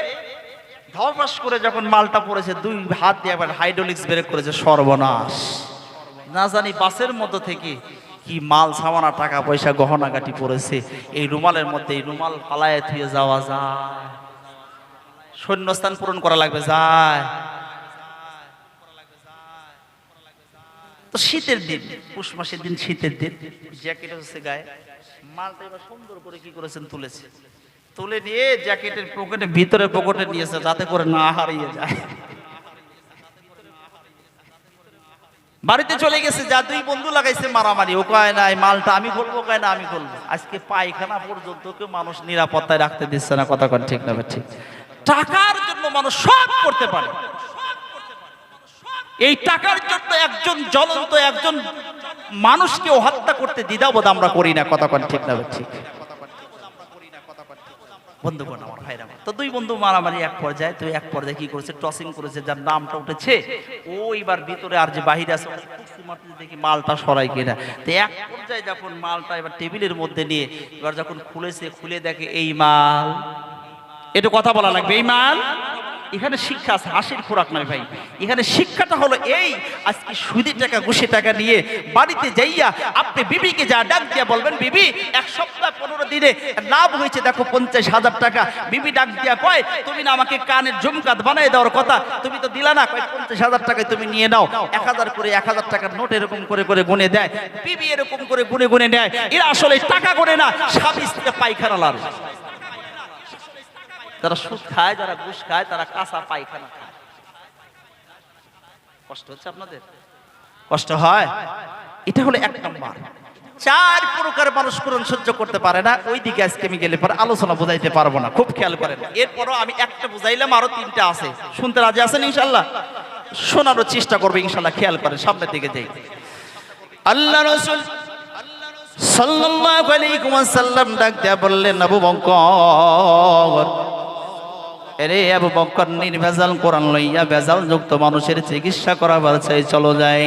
ধপাস করে যখন মালটা পড়েছে, 2 হাত দিয়ে একবার হাইড্রোলিক্স ব্রেক করেছে। সর্বনাশ! না জানি বাসের মধ্যে থেকে কি মাল সামানা টাকা পয়সা গহনাগাটি পড়েছে, এই রুমালের মধ্যে এই রুমাল ফালায় থুয়ে যাওয়া যায়? শূন্যস্থান পূরণ করা লাগবে, যায়? তো শীতের দিন, পুষ মাসের দিন, শীতের দিন, জ্যাকেট হচ্ছে গায়ে, মালটা এবার সুন্দর করে কি করেছেন, তুলেছে, তুলে নিয়ে জ্যাকেটের পকেটে, ভিতরে পকেটে নিয়েছে যাতে করে না হারিয়ে যায়। বাড়িতে চলে গেছে, যা দুই বন্ধু লাগাইছে মারামারি, ও কয় না এই মালটা আমি খুলবো, কয় না আমি খুলবো। আজকে পায়খানা পর্যন্ত কেউ মানুষ নিরাপত্তায় রাখতে দিচ্ছে না, কথা কন ঠিক না ঠিক? টাকার জন্য মানুষ সব করতে পারে। এই টাকার জন্য একজন জ্বলন্ত একজন মানুষকে হত্যা করতে দ্বিধাবোধ আমরা করি না, কথা কন ঠিক না ঠিক? বন্ধুগণ আমার, ভাইরা, তো দুই বন্ধু মারামারি এক পর্যায়ে, তো এক পর্যায়ে কি করেছে, টসিং করেছে, যার নামটা উঠেছে ও এবার ভিতরে, আর যে বাহিরে আছে দেখি মালটা সরাই কিনা। তো এক পর্যায়ে যখন মালটা এবার টেবিলের মধ্যে নিয়ে এবার যখন খুলেছে, খুলে দেখে এই মাল, একটু কথা বলা লাগবে, এই মাল। এখানে শিক্ষা আছে, হাসির খোরাক নয় ভাই। এখানে শিক্ষাটা হলো এই, আজকে সুদের টাকা ঘুষে টাকা নিয়ে বাড়িতে যাইয়া আপনি বিবিকে যা ডাক দিয়া বলবেন, বিবি 1 সপ্তাহ 15 দিনে লাভ হয়েছে দেখো 50,000 টাকা। বিবি ডাক দিয়া কয়, তুমি না আমাকে কানের ঝুমকাত বানাই দেওয়ার কথা, তুমি তো দিলা না, কয় 50,000 টাকায় তুমি নিয়ে নাও। 1000 করে 1000 টাকার নোট এরকম করে করে গুনে দেয়, বিবি এরকম করে গুনে গুনে নেয়। এরা আসলে টাকা গুনে না, স্বামী স্ত্রী পায়খানা লাভ। যারা সুদ খায়, যারা ঘুষ খায়, তারা কাঁচা পায়খানা খায়। কষ্ট হচ্ছে আপনাদের? কষ্ট হয়? এটা হলো 1 নম্বর। 4 প্রকার মানুষ কোরআন সহ্য করতে পারে না, ওই দিকে আজকে আমি গেলে পরে আলোচনা বুঝাইতে পারবো না, খুব খেয়াল করেন। এরপরও আমি একটা বুঝাইলাম, আরো 3টা আছে, শুনতে রাজি আছেন ইনশাআল্লাহ? শোনারও চেষ্টা করবে ইনশাআল্লাহ, খেয়াল করেন, সামনের দিকে যাই। আল্লাহ রাসূল সাল্লাল্লাহু আলাইহি ওয়াসাল্লাম ডাক দেয়া বললেন, আবু বকর, এরে আবু বকর, নির্ভেজাল কোরআন লইয়া ভেজাল যুক্ত মানুষের চিকিৎসা করাবার চাই, চলো যাই।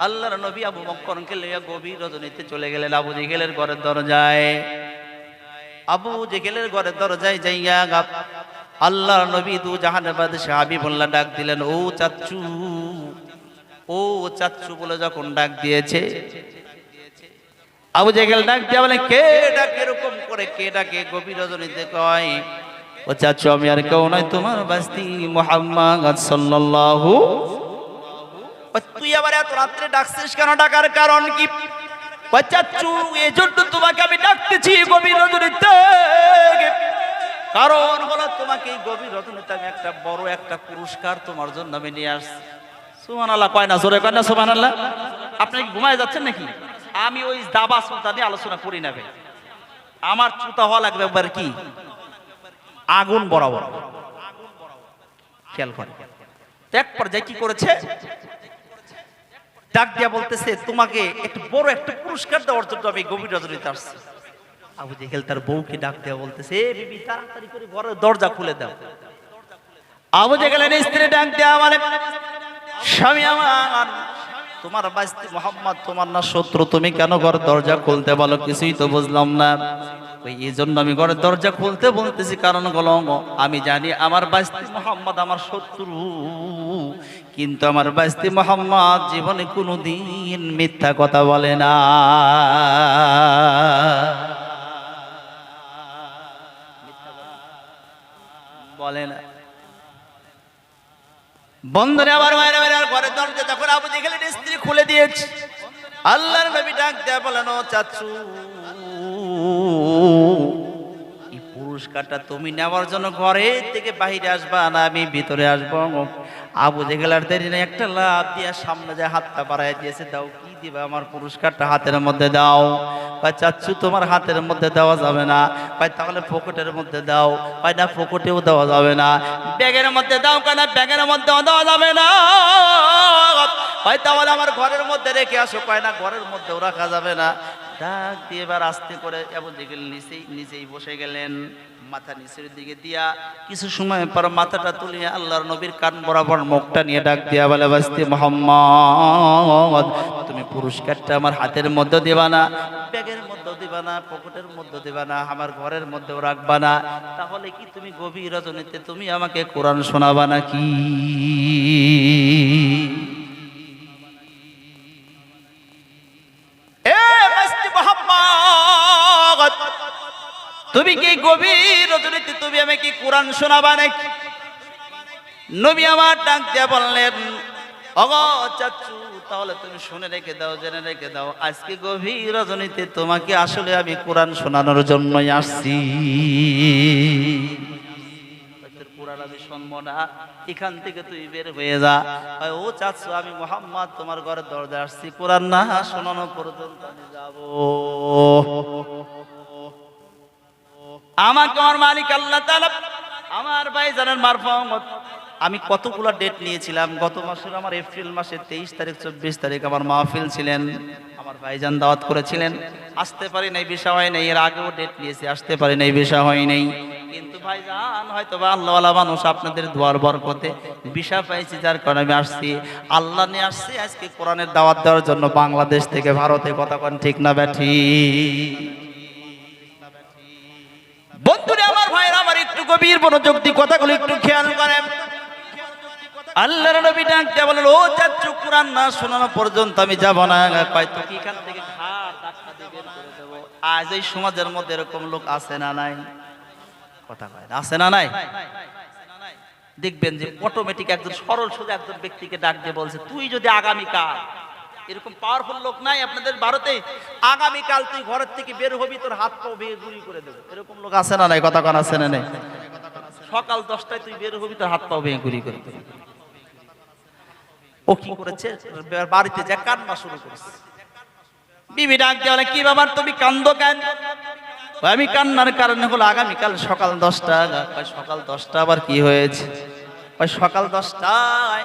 আল্লাহর নবী আবু বকরকে লইয়া গভীর রজনীতে চলে গেলেন আবু জেহেলের ঘরের দরজায়। আবু জেহেলের ঘরের দরজায় যাইয়া আল্লাহর নবী দু জাহানের বাদশাহ হাবিবুল্লাহ ডাক দিলেন, ও চাচ্চু, ও চাচ্চু বলে যখন ডাক দিয়েছে, আবু জেহেল ডাক দিয়া বলে, কে ডাকে এরকম করে, কে ডাকে? গভীর রজনীতে কয়, ও চাচ্চু আমি আর কেউ নয়, তোমার বাস্তি মুহাম্মদ সাল্লাল্লাহু। তুই আবার এত রাত্রে ডাকছিস কেন? ডাকার কারণ কি? ও চাচ্চু, এজন্য তোমাকে আমি ডাকতেছি গভীর রজনীতে, কারণ হলো তোমাকে এই গভীর রজনীতে আমি একটা বড় একটা পুরস্কার তোমার জন্য আমি নিয়ে আসছি। সুবহানাল্লাহ কয় না? জোরে কয় না সুবহানাল্লাহ? আপনি কি ঘুমায় যাচ্ছেন নাকি? আমি ওই দাবা সুলতানি আলোচনা করি না ভাই, আমার চুতা হওয়া লাগবে একবার কি আগুন বরাবর, খেয়াল করে। এক পর্যায়ে কি করেছে, ডাক দিয়া বলতেছে, তোমাকে একটু বড় একটা পুরস্কার দেওয়ার জন্য আমি গভীর রজনীতে আসছি। আবু জেহেল তার বউকে ডাক দিয়া বলতেছে, এ বিবি তাড়াতাড়ি করে ঘরের দরজা খুলে দাও। আবু জেহেলের স্ত্রী ডাক দিয়া বলে, স্বামী আমার, তোমার বাস্তি মুহাম্মদ তোমার না শত্রু, তুমি কেন ঘরের দরজা খুলতে বলো? কিছুই তো বুঝলাম না। ওই এই জন্য আমি ঘরের দরজা খুলতে বলতেছি, কারণ হলো আমি জানি আমার বাস্তি মুহাম্মদ আমার শত্রু, কিন্তু আমার বাস্তি মুহাম্মদ জীবনে কোনোদিন মিথ্যা কথা বলে না। বলে না। বন্ধুরে আবার মায়ের ঘরের দরজা যখন আবু জেহেলের স্ত্রী খুলে দিয়েছে, আল্লাহর নবী ডাক দেয়া বলেন, ও চাচু, এই পুরস্কারটা তুমি নেওয়ার জন্য ঘরে থেকে বাহিরে আসবা না আমি ভিতরে আসবো? আবু জেহেল আর দেরি না, একটা লাফ দিয়া সামনে যায় হাতটা বাড়ায় দিয়েছে, দাও কি দিবা? আমার পুরস্কারটা হাতের মধ্যে দাও। কয় চাচ্চু তোমার হাতের মধ্যে দেওয়া যাবে না। কয় তাহলে পকেটের মধ্যে দাও। কয় না পকেটেও দেওয়া যাবে না। ব্যাগের মধ্যে দাও। কয় না ব্যাগের মধ্যেও দেওয়া যাবে না। কয় তাহলে আমার ঘরের মধ্যে রেখে আসো। কয় না ঘরের মধ্যেও রাখা যাবে না। ডাক দিয়ে এবার আস্তে করে আবু জেহেল নিচেই বসে গেলেন, মাথা নিচের দিকে দিয়া কিছু সময় পর মাথাটা তুলিয়ে আল্লাহর নবীর কান বরাবর মুখটা নিয়ে ডাক দিয়া বলে, বাস্তি মুহাম্মদ, তুমি পুরস্কারটা আমার হাতের মধ্যে দিবা না, ব্যাগের মধ্যে দিবা না, পকেটের মধ্যে দিবা না, আমার ঘরের মধ্যেও রাখবা না। তাহলে কি তুমি গভীর রজনীতে তুমি আমাকে কোরআন শোনাবা নাকি? তুমি কি গভীর রজনীতে তুমি আমাকে কোরআন শোনাবা নাকি? নবী আমার ডাক দিয়ে বললেন, ওগো চাচু, তাহলে তুমি শুনে রেখে দাও, জেনে রেখে দাও, আজকে গভীর রজনীতে তোমাকে আসলে আমি কোরআন শোনানোর জন্যই আসছি। কোরআন আমি শুনবো না, এখান থেকে তুই বের হয়ে যা। ও চাচু, আমি মুহাম্মদ তোমার ঘরের দরজা আসছি, কোরআন না শোনানো পর্যন্ত আমি যাব। আমাকে আমার মালিক আল্লাহ তাআলা আমার ভাইজানের মারফত আমি কতগুলো ডেট নিয়েছিলাম। গত মাসের আমার এপ্রিল মাসের 23 তারিখ 24 তারিখ আমার মাহফিল ছিলেন, আমার ভাইজান দাওয়াত করেছিলেন, আসতে পারি নাই, বিষয় হয় নাই। এর আগেও ডেট নিয়েছি, আসতে পারি নাই, বিষয় হয় নাই। কিন্তু ভাইজান হয়তো বা আল্লাহওয়ালা মানুষ, আপনাদের দোয়ার বরকতে বিষয় পাইছি, যার কারণে আমি আসছি। আল্লাহ নিয়ে আসছি আজকে কোরআনের দাওয়াত দেওয়ার জন্য বাংলাদেশ থেকে ভারতে। কথা কোন ঠিক না ব্যাঠি? বন্ধুরা আমার, ভাইরা আমার, একটু গভীর মনোযোগ দিয়ে কথাগুলো একটু খেয়াল করেন। আল্লাহর নবী ডাক দিয়ে বলেন, ও চাচু, কোরআন না শোনানো পর্যন্ত আমি যাব না। কয় তো কি এখান থেকে ঘাট ধাক্কা দিয়ে বের করে দেব। আজ এই সমাজের মধ্যে এরকম লোক আছে না নাই? কথা কয় আছে না নাই? দেখবেন যে অটোমেটিক একজন সরল সোজা একজন ব্যক্তিকে ডাক দিয়ে বলছে, তুই যদি আগামীকাল, এরকম পাওয়ারফুল লোক নাই আপনাদের ভারতে, আগামীকাল তুই ঘরের থেকে বের হবি, তোর হাত পা ভেঙে গুঁড়ি করে দেবো। এরকম লোক আছে না নাই? কথা কন আছে না নাই? সকাল 10টায় তুই বের হবি, তোর হাত পা ভেঙে গুঁড়ি করে দেবে। ও কি করেছে? বাড়িতে যা কান্না শুরু করেছে। বিবি ডাক দিয়ে বলে, কি বাবা তুমি কান্দো কেন? আমি কান্নার কারণে হলো আগামীকাল সকাল 10টা। সকাল 10টা আবার কি হয়েছে? সকাল 10টায়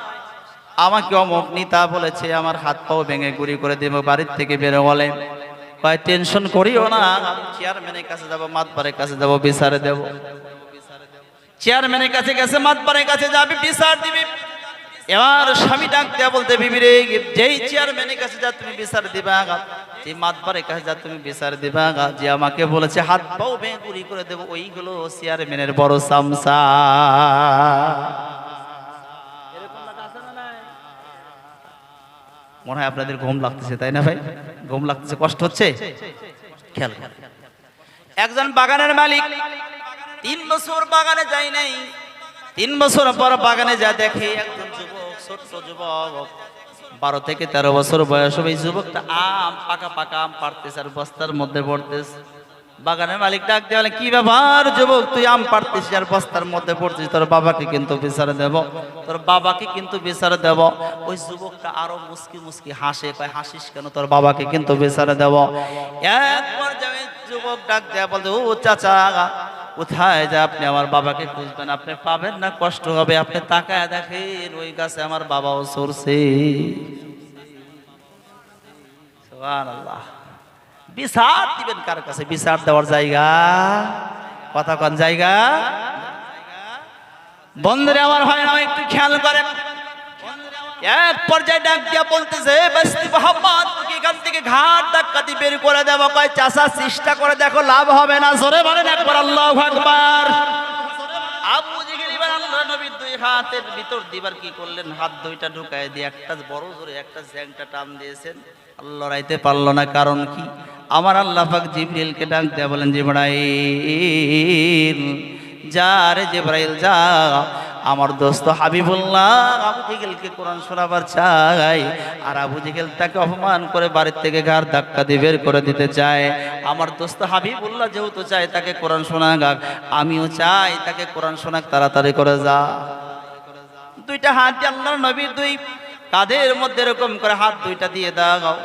আমাকে অমুক নিতা বলেছে আমার হাত পাও ভেঙে গুঁড়ি করে দেব, বাড়ির থেকে বেরো বলে। কয় টেনশন করিও না, চেয়ারম্যানের কাছে যাবো, মাতবারের কাছে যাবো, বিচারে দেব। চেয়ারম্যানের কাছে গেছে, মাতবারের কাছে যাবে, বিচার দিবে। এবার স্বামী ডাক দেয়া বলতে, বিবি রে, যেই চেয়ারম্যানের কাছে যা তুমি বিচার দিবা, যে মাতবারের কাছে যা তুমি বিচার দিবা, যে আমাকে বলেছে হাত পাও ভেঙে গুঁড়ি করে দেব, ওইগুলো চেয়ারম্যানের বড় সামসা। মনে হয় আপনাদের ঘুম লাগতেছে, তাই না ভাই? ঘুম লাগতেছে, কষ্ট হচ্ছে? খেয়াল করেন, একজন বাগানের মালিক 3 বছর বাগানে যায় নাই। 3 বছর পর বাগানে যা দেখে একজন যুবক, ছোট্ট যুবক, 12 থেকে 13 বছর বয়স হবে। এই যুবকটা আম, পাকা পাকা আম পাড়তেছে আর বস্তার মধ্যে পড়তেছে। বাগানের মালিক ডাক দিয়ে বলে, কি ব্যাপার যুবক, তুই আম পাড়তেছিস আর বস্তার মধ্যে পড়ছিস, তোর বাবাকে কিন্তু বিচারে দেব, তোর বাবাকে কিন্তু বিচারে দেব। ওই যুবকটা আরো মুস্কি মুস্কি হাসে, কয় হাসিস কেন, তোর বাবাকে কিন্তু বিচারে দেব। এক পর্যায়ে যুবক ডাক দেয়া বলছে, ও চাচা, কোথায় যা আপনি আমার বাবাকে খুঁজবেন, আপনি পাবেন না, কষ্ট হবে। আপনি তাকায় দেখেন ওই গাছে আমার বাবাও চড়ছে। সুবহানাল্লাহ। বিচার দিবেন কার কাছে? বিচার দেওয়ার জায়গা? কথা কোন জায়গা? বন্ধুরা আমার, হয় না, একটু খেয়াল করেন। এক পর্যায়ে ডাক দিয়া বলতেছে, বস্তি মোহাম্মদ, তুই এখান থেকে ঘাট ধাক্কা দিয়ে বের করে দেব। কয় চাচা, চেষ্টা করে দেখো, লাভ হবে না। জোরে বলেন একবার আল্লাহু আকবার। আবু জেহেল এবার আল্লাহর নবীর 2 হাতের ভিতর দিবার কি করলেন, হাত 2টা ঢুকায় দিয়ে একটা বড় জোরে একটা জ্যাংটা টান দিয়েছেন। আল্লাহ রাইতে পারলো না। কারণ কি? আমার আল্লাহ পাক জিবরিলকে ডাক দেয়া বলেন, জিবরাইল যা রে, জিবরাইল যা, আমার দোস্ত হাবিবুল্লাহ আবু জেহেলকে কোরআন শোনাবার চাই। আর আবু জেহেল তাকে অপমান করে বাড়ির থেকে ঘাড় ধাক্কা দিয়ে বের করে দিতে চায়। আমার দোস্ত হাবিবুল্লাহ যেহেতু চায় তাকে কোরআন শোনাক, আমিও চাই তাকে কোরআন শোনাক, তাড়াতাড়ি করে যা। 2টা হাত দিয়ে আল্লাহর নবীর 2 কাঁধের মধ্যে এরকম করে হাত 2টা দিয়ে দাও।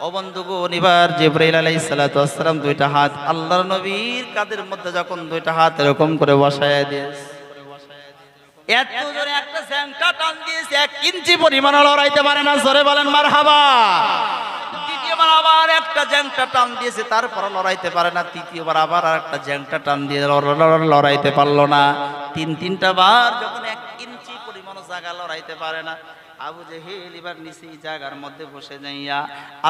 ও বন্ধুগণ, এবার জিবরাইল আলাইহিস সালাতু ওয়াস সালাম 2টা হাত আল্লাহর নবীর কাঁধের মধ্যে যখন 2টা হাত এরকম করে বসায় দিয়েছে, এত জোরে একটা জ্যাংটা টান দিয়েছে, 1 ইঞ্চি পরিমাণ লড়াইতে পারে না। জোরে বলেন মারহাবা। দ্বিতীয়বার আবার একটা জ্যাংটা টান দিয়েছে, তারপর লড়াইতে পারে না। তৃতীয়বার আবার আরেকটা জ্যাংটা টান দিয়ে লড়াইতে পারলো না। 3টা বার যখন 1 ইঞ্চি পরিমাণ জায়গা লড়াইতে পারে না, আবু জেহেল এবার নিচে জায়গার মধ্যে বসে যাইয়া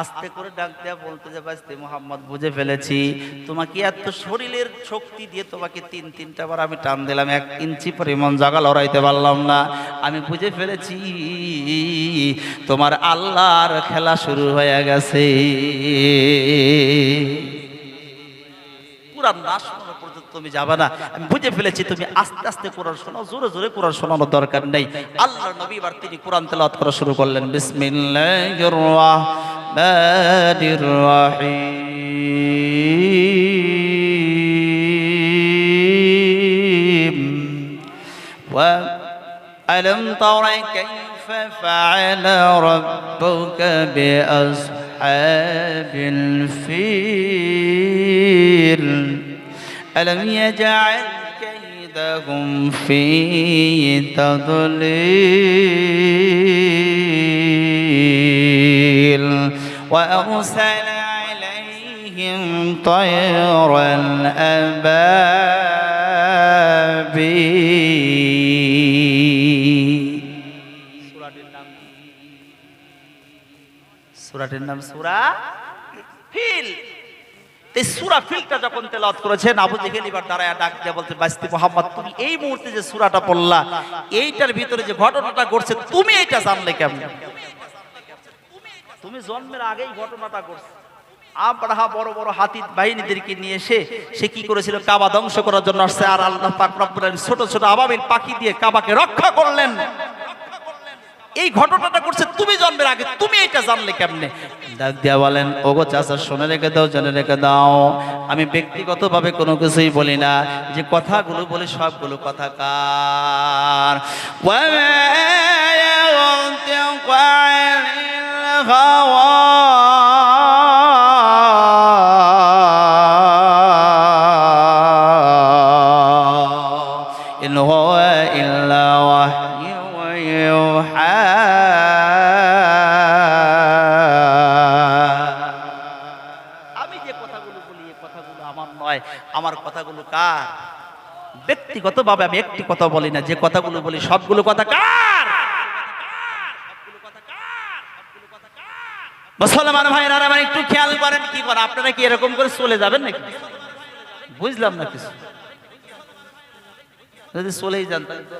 আস্তে করে ডাক দেয়া বলতে যে, বাস্তে মুহাম্মদ, বুঝে ফেলেছি তোমাকে এত শরীরের শক্তি দিয়ে তোমাকে 3টা বার আমি টান দিলাম, 1 ইঞ্চি পরিমাণ জায়গা লড়াইতে পারলাম না। আমি বুঝে ফেলেছি তোমার আল্লাহর খেলা শুরু হয়ে গেছে। সূরা না শোনানো পর্যন্ত তুমি যাবে না। আমি বুঝে ফেলেছি তুমি আস্তে আস্তে কোরআন শোনাও, জোরে জোরে কোরআন শোনানোর দরকার নেই। আল্লাহর নবী এবার তিনি কোরআন তেলাওয়াত করা শুরু করলেন। বিসমিল্লাহির রাহমানির রাহিম। ওয়া আলম তারা কাইফা ফাআলা রাব্বুকা বিআসহাবিল ফিল আলম ইয়াজআল কাইদাহুম ফি তাদলিল ওয়া আরসালা আলাইহিম তায়রান আবাবিল। সূরাটির নাম সূরা ফিল। এই সূরা ফিলটা যখন তেলাওয়াত করেছেন, আবু জেহেল এবার দাঁড়ায় ডাক দিয়ে বলতে, বাস্তি মুহাম্মদ, তুমি এই মুহূর্তে যে সূরাটা পড়লা, এইটার ভিতরে যে ঘটনাটা ঘটছে তুমি এটা জানলে কেমন? তুমি জন্মের আগেই ঘটনাটা ঘটছে। আব্রাহা বড় বড় হাতি বাহিনীদেরকে নিয়ে এসে সে কি করেছিল, কাবা ধ্বংস করার জন্য আসছে। আর আল্লাহ পাক রব্বুল আলামিন ছোট ছোট আবাবিল পাখি দিয়ে কাবাকে রক্ষা করলেন। এই ঘটনাটা করছে তুমি জন্মের আগে, তুমি এটা জানলে কেমনে? ডাক দিয়া বলেন, ওগো চাচা শুনে রেখে দাও, জেনে রেখে দাও, আমি ব্যক্তিগতভাবে কোনো কিছুই বলি না, যে কথাগুলো বলি সবগুলো কথা কার। ইন হুয়া ইল্লা ওয়াহয়ু ইউহা। আমি যে কথাগুলো বলি এই কথাগুলো আমার নয়, আমার কথাগুলো কার? ব্যক্তিগতভাবে আমি একটি কথা বলি না, যে কথাগুলো বলি সবগুলো কথা কার? মুসলমান ভাইরা আমার একটু খেয়াল করেন, কি করেন আপনারা? কি এরকম করে চলে যাবেন নাকি? বুঝলাম না কিছু। যদি চলেই যান তাহলে তো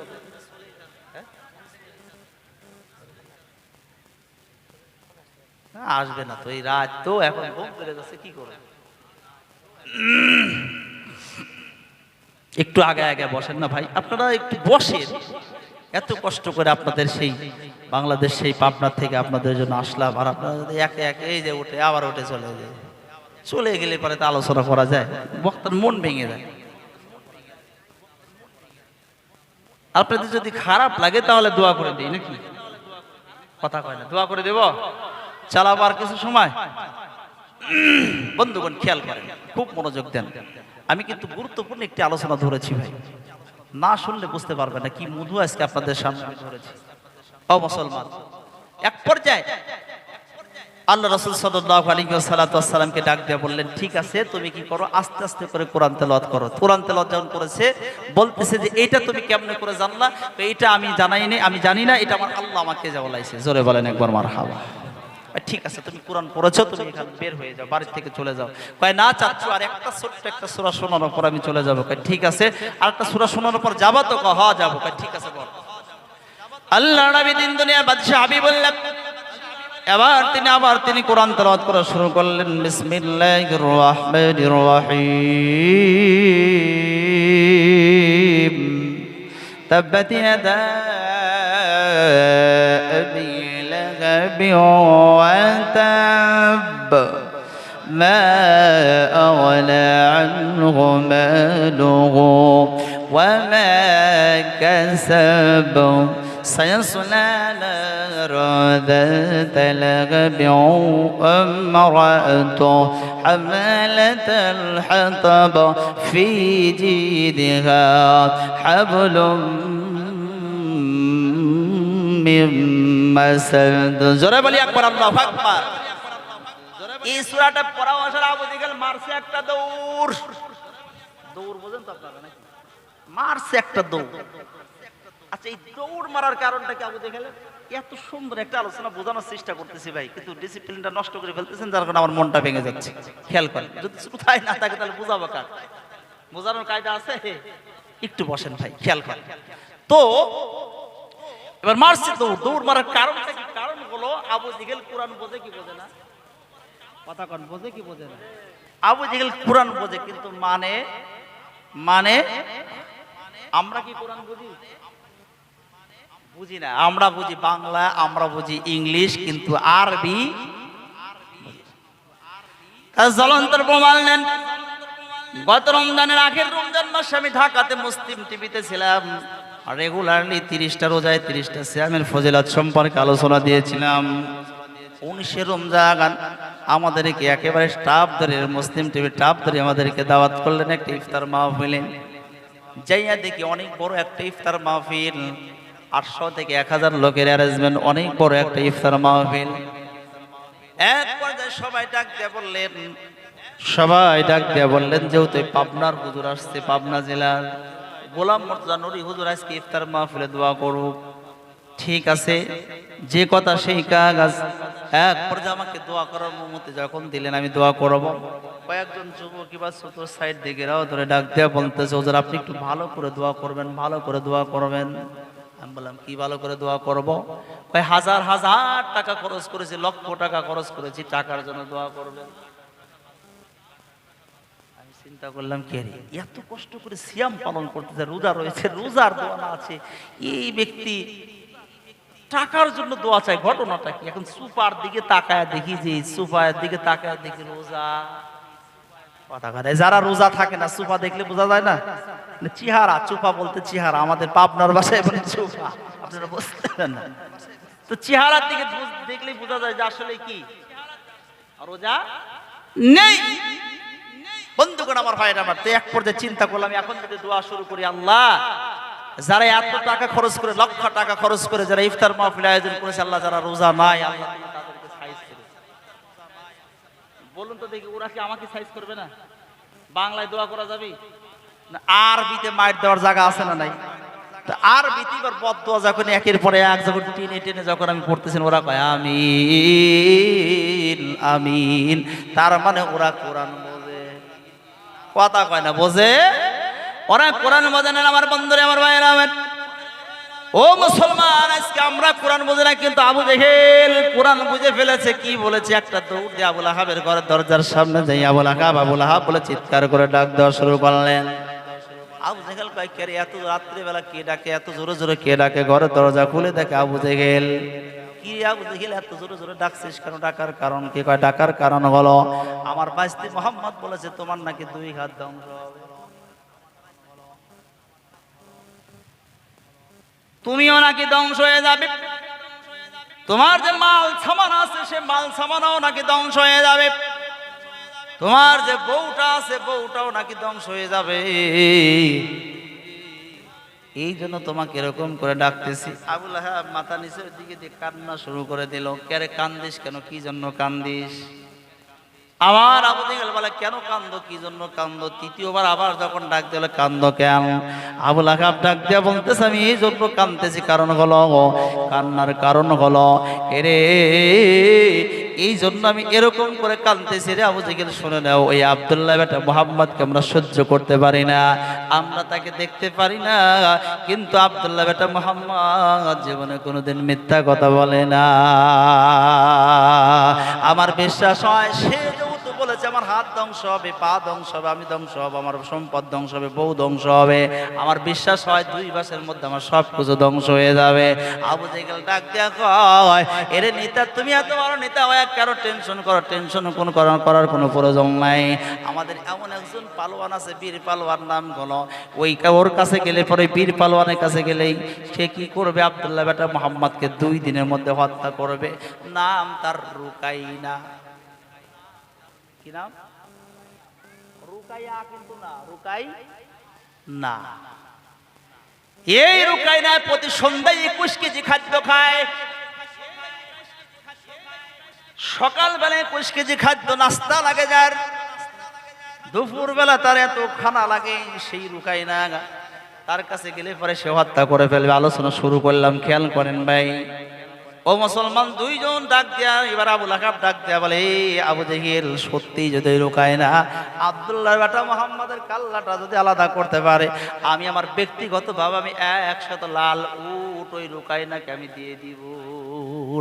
আসবে না তো। এই রাত তো এখন ঘুম পেরে যাচ্ছে, কি করে? একটু আগে আগে বসেন না ভাই, আপনারা একটু বসেন। এত কষ্ট করে আপনাদের সেই বাংলাদেশ, সেই পাবনা থেকে আপনাদের জন্য আসলাম, আর আপনারা যদি একে একে এই যে উঠে আবার উঠে চলে যায়, চলে গেলে পরে তো আলোচনা করা যায়, বক্তার মন ভেঙে যায়। আপনাদের যদি খারাপ লাগে তাহলে দোয়া করে দিই নাকি? কথা কয় না, দোয়া করে দেব। চালাবার কিছু সময় বন্ধুগণ খেয়াল করেন, খুব মনোযোগ দেন। আমি কিন্তু গুরুত্বপূর্ণ একটি আলোচনা ধরেছি ভাই, না শুনলে বুঝতে পারবেন না কি মধু আজকে আপনাদের সামনে ধরেছি। ও মুসলমান, এক পর্যায়ে আল্লাহ রাসূল সাল্লাল্লাহু আলাইহি ওয়াসাল্লামকে ডাক দিয়ে বললেন, ঠিক আছে তুমি কি করো, আস্তে আস্তে করে কোরআন তেলাওয়াত করো। কোরআন তেলাওয়াত যখন করেছে বলতেছে যে এইটা তুমি কেমনে করে জানলা? এইটা আমি জানাই নাই, আমি জানি না, এটা আমার আল্লাহ আমাকে যা বলাইছে। জোরে বলেন একবার মারহাবা। ঠিক আছে তুমি কোরআন পড়েছো, তুমি এখান বের হয়ে যাও, বাড়ি থেকে চলে যাও। কয় না চাচ্ছু, আর একটা ছোট্ট একটা সূরা শোনানোর পর আমি চলে যাবো। কয় ঠিক আছে, আর একটা সূরা শোনানোর পর যাবা তো? কয় হ্যাঁ যাবো। কয় ঠিক আছে বল। আল্লাহ নবী দিন দুনিয়ার বাদশা হাবিবুল্লাহ এবার তিনি কোরআন তেলাওয়াত করা শুরু করলেন। বিসমিল্লাহির রাহমানির রাহিম। তাব্বাত ইয়াদা আবি লাহাবি ওয়া তাব মা আগনা আনহু মালুহু ওয়া মা কাসাব سيصلى نارا ذات لهب وامرأته حمالة الحطب في جيدها حبل من مسد। জোরে বলি একবার আল্লাহু আকবার। এই সূরাটা পড়া আসার আবু জেহেল মারছে একটা দৌড়। দৌড় বোঝেন তো আপনারা নাকি? মারছে একটা দৌড়। আচ্ছা, এই দৌড় মারার কারণটা কি? আবু জেহেল এত সুন্দর একটা আলোচনা বোঝানোর চেষ্টা করতেছি ভাই, কিন্তু ডিসিপ্লিনটা নষ্ট করে ফেলতেছেন, যার কারণে আমার মনটা ভেঙে যাচ্ছে। খেয়াল করেন, যদি কোথায় না থাকে তাহলে বোঝাবো কার? বোঝানোর কায়দা আছে? একটু বসেন ভাই, খেয়াল করেন। তো এবার মারছে দৌড়। দৌড় মারার কারণটা কি? কারণ হলো আবু জেহেল কোরআন বোঝে কি বোঝে না? কথা কন, বোঝে কি বোঝে না? আবু জেহেল কোরআন বোঝে কিন্তু মানে মানে আমরা কি কোরআন বুঝি? বুঝি না। আমরা বুঝি বাংলা, আমরা বুঝি ইংলিশ, কিন্তু আরবি জ্বলন্তর প্রমাণ নেন। গত রমজানের আগের রমজান মাসে আমি ঢাকাতে মুসলিম টিভিতে ছিলাম। রেগুলারলি 30টা রোজায় 30টা সিয়ামের ফজিলত সম্পর্কে আলোচনা দিয়েছিলাম। 19 রমজান আমাদেরকে একেবারে স্টাফ ধরে, মুসলিম টিভি স্টাফ ধরে আমাদেরকে দাওয়াত করলেন একটা ইফতার মাহফিলে। যাইয়া দেখি অনেক বড় একটা ইফতার মাহফিল, 800 থেকে 1000 লোকের অ্যারেঞ্জমেন্ট, অনেক বড় একটা ইফতার মাহফিল। এক পর্যায়ে সবাই ডাক দিয়ে বললেন যেহেতু পাবনার হুজুর আসছে, পাবনা জেলার গোলাম মুর্তজা নুরি হুজুর আজকে ইফতার মাহফিলে দোয়া করুক। ঠিক আছে, যে কথা সেই কাজ। এক পর্যায়ে আমাকে দোয়া করার অনুমতি যখন দিলেন আমি দোয়া করব। কয়েকজন যুবক বা ছোট সাইড দিকেরাও ধরে ডাক দিয়ে বলতেছে হুজুর আপনি একটু ভালো করে দোয়া করবেন, ভালো করে দোয়া করবেন। আমি বললাম কি ভালো করে দোয়া করব? কয় হাজার হাজার টাকা খরচ করেছি, লক্ষ টাকা খরচ করেছি, টাকার জন্য দোয়া করবেন। আমি চিন্তা করলাম কে রে, এত কষ্ট করে সিয়াম পালন করতেছে, রোজা রয়েছে, রোজার দোয়া না আছে, এই ব্যক্তি টাকার জন্য দোয়া চাই, ঘটনাটা কি? এখন সুপার দিকে তাকায় দেখি, যে সুপার দিকে তাকায় দেখি রোজা। কথা কথা যারা রোজা থাকে না, সুপা দেখলে বোঝা যায় না, চেহারা, চুপা বলতে চেহারা, আমাদের পাবনার ভাষায় বলে চুপা, আপনারা বুঝতে পারেন না। তো চেহারার দিকে দেখলেই বোঝা যায় যে আসলে কি রোজা নেই। বন্ধুগণ আমার ভাইরা আমার, তো এক পর্যায়ে চিন্তা করলাম এখন যদি দোয়া শুরু করি, আল্লাহ যারা এত টাকা খরচ করে, লক্ষ টাকা খরচ করে যারা ইফতার মাহফিল আয়োজন করেছে, আল্লাহ যারা রোজা নাই, আল্লাহ তাদেরকে সাইজ করে বলুন তো দেখি, ওরা কি আমাকে সাইজ করবে না? বাংলায় দোয়া করা যাবে না? আরবিতে মাইর দেওয়ার জায়গা আছে না নাই? আরবিতে এবার বদদোয়া যখন একের পরে এক যখন টেনে টেনে যখন আমি পড়তেছেন, ওরা কয় আমিন আমিন, তার মানে ওরা কোরআন বোঝে। কথা কয় না, বোঝে, ওরা কোরআন বোঝে না। আমার বন্ধুরে, আমার ভাইয়েরা, আমার ও মুসলমান, আজকে আমরা কোরআন বুঝি না, কিন্তু আবু জেহেল কোরআন বুঝে ফেলেছে। কি বলেছে? একটা দৌড় দিয়ে আবুল আহাবের ঘরের দরজার সামনে যাই আবুল আহাব বলে চিৎকার করে ডাক দেওয়া শুরু করলেন। আবু জেহেল কয় কে রে, এত রাত্রিবেলা কে ডাকে, এত জোরে জোরে কে ডাকে? ঘরের দরজা খুলে দেখে আবু জেহেল। কি আবু জেহেল এত জোরে জোরে ডাকছিস কেন? ডাকার কারণ কি? কয় ডাকার কারণ হলো আমার বাইস্তি মোহাম্মদ বলেছে তোমার নাকি 2 হাত ধ্বংস হবে, তুমিও নাকি ধ্বংস হয়ে যাবে, তোমার যে মাল সামান আছে সে মাল সামানও নাকি ধ্বংস হয়ে যাবে, তোমার যে বউটা আছে বউটাও নাকি ধ্বংস হয়ে যাবে, এই জন্য তোমাকে এরকম করে ডাকতেছি। আবুল আহাব মাথা নিচের দিকে দিয়ে কান্না শুরু করে দিল। কে কান্দিস কেন? কি জন্য কান্দিস? আমার আবু জেহেল বলে কেন কান্দো, কি জন্য কান্দো? তৃতীয়বার আবার যখন ডাক দিল কান্দো কেন? আবুল আহাব ডাক দিয়া বলতেছে আমি এই জন্য কান্দতেছি, কারণ হলো, কান্নার কারণ হলো এরে, এই জন্য আমি এরকম করে কান্দতেছি রে আবু জেহেল, শুনে নাও, ওই আব্দুল্লাহ বেটা মুহাম্মদকে আমরা সহ্য করতে পারি না, আমরা তাকে দেখতে পারি না, কিন্তু আব্দুল্লাহ বেটা মুহাম্মদ জীবনে কোনোদিন মিথ্যা কথা বলে না। আমার বিশ্বাস হয় সে বলেছে আমার হাত ধ্বংস হবে, পা ধ্বংস হবে, আমি ধ্বংস হব, আমার সম্পদ ধ্বংস হবে, বউ ধ্বংস হবে, আমার বিশ্বাস হয় 2 মাসের মধ্যে আমার সব কিছু ধ্বংস হয়ে যাবে। আবু জেহেল ডাক দিয়া কয় এরে নেতা, তুমি এত বড় নেতা হয় কারো টেনশন করো? টেনশন কোন করার কোনো প্রয়োজন নাই। আমাদের এমন একজন পালোয়ান আছে, বীর পালোয়ান নাম হলো, ওর কাছে গেলে পরে, বীর পালোয়ানের কাছে গেলেই সে কি করবে? আব্দুল্লাহ বেটা মুহাম্মদকে 2 দিনের মধ্যে হত্যা করবে। নাম তার রুকাইনা। কি নাম? রুকাইয়া কিন্তু না, রুকাই না। এই রুকাইনা প্রতি সন্ধ্যায় 21 কেজি খাদ্য খায়, সকাল বেলায় 21 কেজি খাদ্য নাস্তা লাগে যার, দুপুর বেলা তার এত খানা লাগে। সেই রুকাইনা তার কাছে গেলে পরে সে হত্যা করে ফেলবে। আলোচনা শুরু করলাম, খেয়াল করেন ভাই ও মুসলমান। 2 জন ডাক দিয়া এবার আবুল আহাব ডাক দিয়া বলে আবু জেহেল সত্যি যদি রুকাইনা আব্দুল্লাহ বেটা মুহাম্মাদের কাল্লাটা যদি আলাদা করতে পারে, আমি আমার ব্যক্তিগতভাবে আমি 100 লাল উট ওই রুকাইনাকে আমি দিয়ে দিব।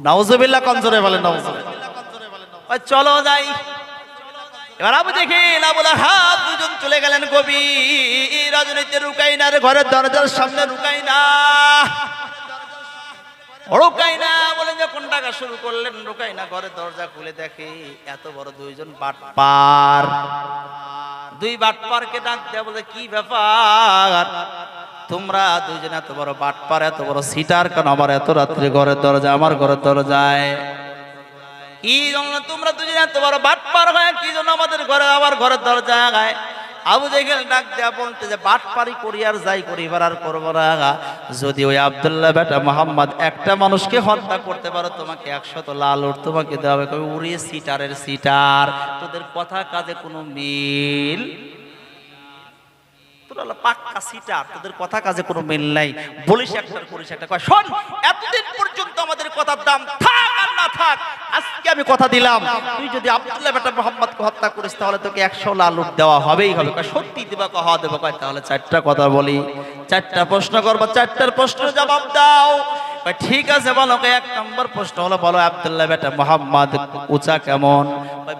নাউজুবিল্লাহ, কনজরে বলেন নাউজুবিল্লাহ। চলো যাই। এবার আবু জেহেল আবুল আহাব দুজন চলে গেলেন গভীর রজনীতে। রুকাইনার ঘরের দরজার সামনে রুকাইনা বলে যখন ডাকা শুরু করলেন, রুকাইনা ঘরের দরজা খুলে দেখে এত বড় দুইজন বাটপার, দুই বাটপারকে ডাক দেয়া বলে, কি ব্যাপার তোমরা দুইজন এত বড় বাটপার, এত বড় সিটার কেন আবার এত রাত্রে ঘরের দরজা, আমার ঘরের দরজায় কি জন্য তোমরা দুজন এত বড় বাটপার হয়, কি জন্য আমাদের ঘরে আবার ঘরের দরজায়? আবু জেহেল ডাক দেয়া বলতে যে বাটপারি করি আর যাই করি এবার আর করবো না, যদি ওই আব্দুল্লাহ বেটা মোহাম্মদ একটা মানুষকে হত্যা করতে পারো তোমাকে 100 লাল উট তোমাকে দেওয়া হবে। উড়ে সিটারের সিটার, তোদের কথা কাজে কোনো মিল, পাক্কা সিটার, তোদের কথা কাজে কোনো মিল নাই, বলিস একটা করিস একটা। কয় শোন, এতদিন পর্যন্ত আমাদের কথার দাম থাক আর না থাক, আজকে আমি কথা দিলাম তুই যদি আব্দুল্লাহ বেটা মোহাম্মদকে হত্যা করিস তাহলে তোকে 100 লাল উট দেওয়া হবেই হবে। কয় সত্যি দিবা? কয় হ্যাঁ দেবো। কয় তাহলে 4টা কথা বলি, 4টা প্রশ্ন করবো, 4টার প্রশ্নের জবাব দাও। ঠিক আছে বলো। 1 নম্বর প্রশ্ন হলো, বলো আব্দুল্লাহ বেটা মোহাম্মদ উঁচা কেমন?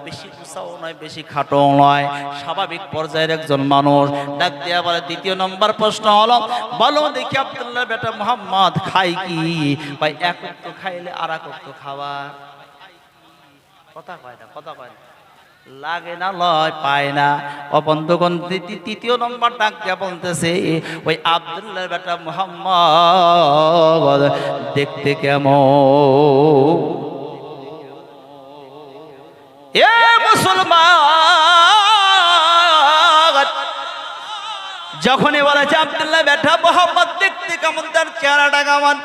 বেশি উঁচাও নয় বেশি খাটোও নয়, স্বাভাবিক পর্যায়ের একজন মানুষ। ডাক দেয়া বলে 2 নম্বর প্রশ্ন হলো, বলো দেখি আব্দুল্লাহ বেটা মোহাম্মদ খায় কি? ভাই এক ওয়াক্ত খাইলে আর এক ওয়াক্ত খাওয়া কথা কয় না, কথা কয় না, লাগে না লয় পায় না। ও বন্ধুগণ, 3য় নম্বর ডাক দেয়া বলতেছে, ওই আব্দুল্লাহ বেটা মুহাম্মদ দেখতে কেমন? এ মুসলমান, যখনই বলেছে আব্দুল্লাহ বেটা মুহাম্মদ দেখতে কেমন, তার চেহারাটা কেমন,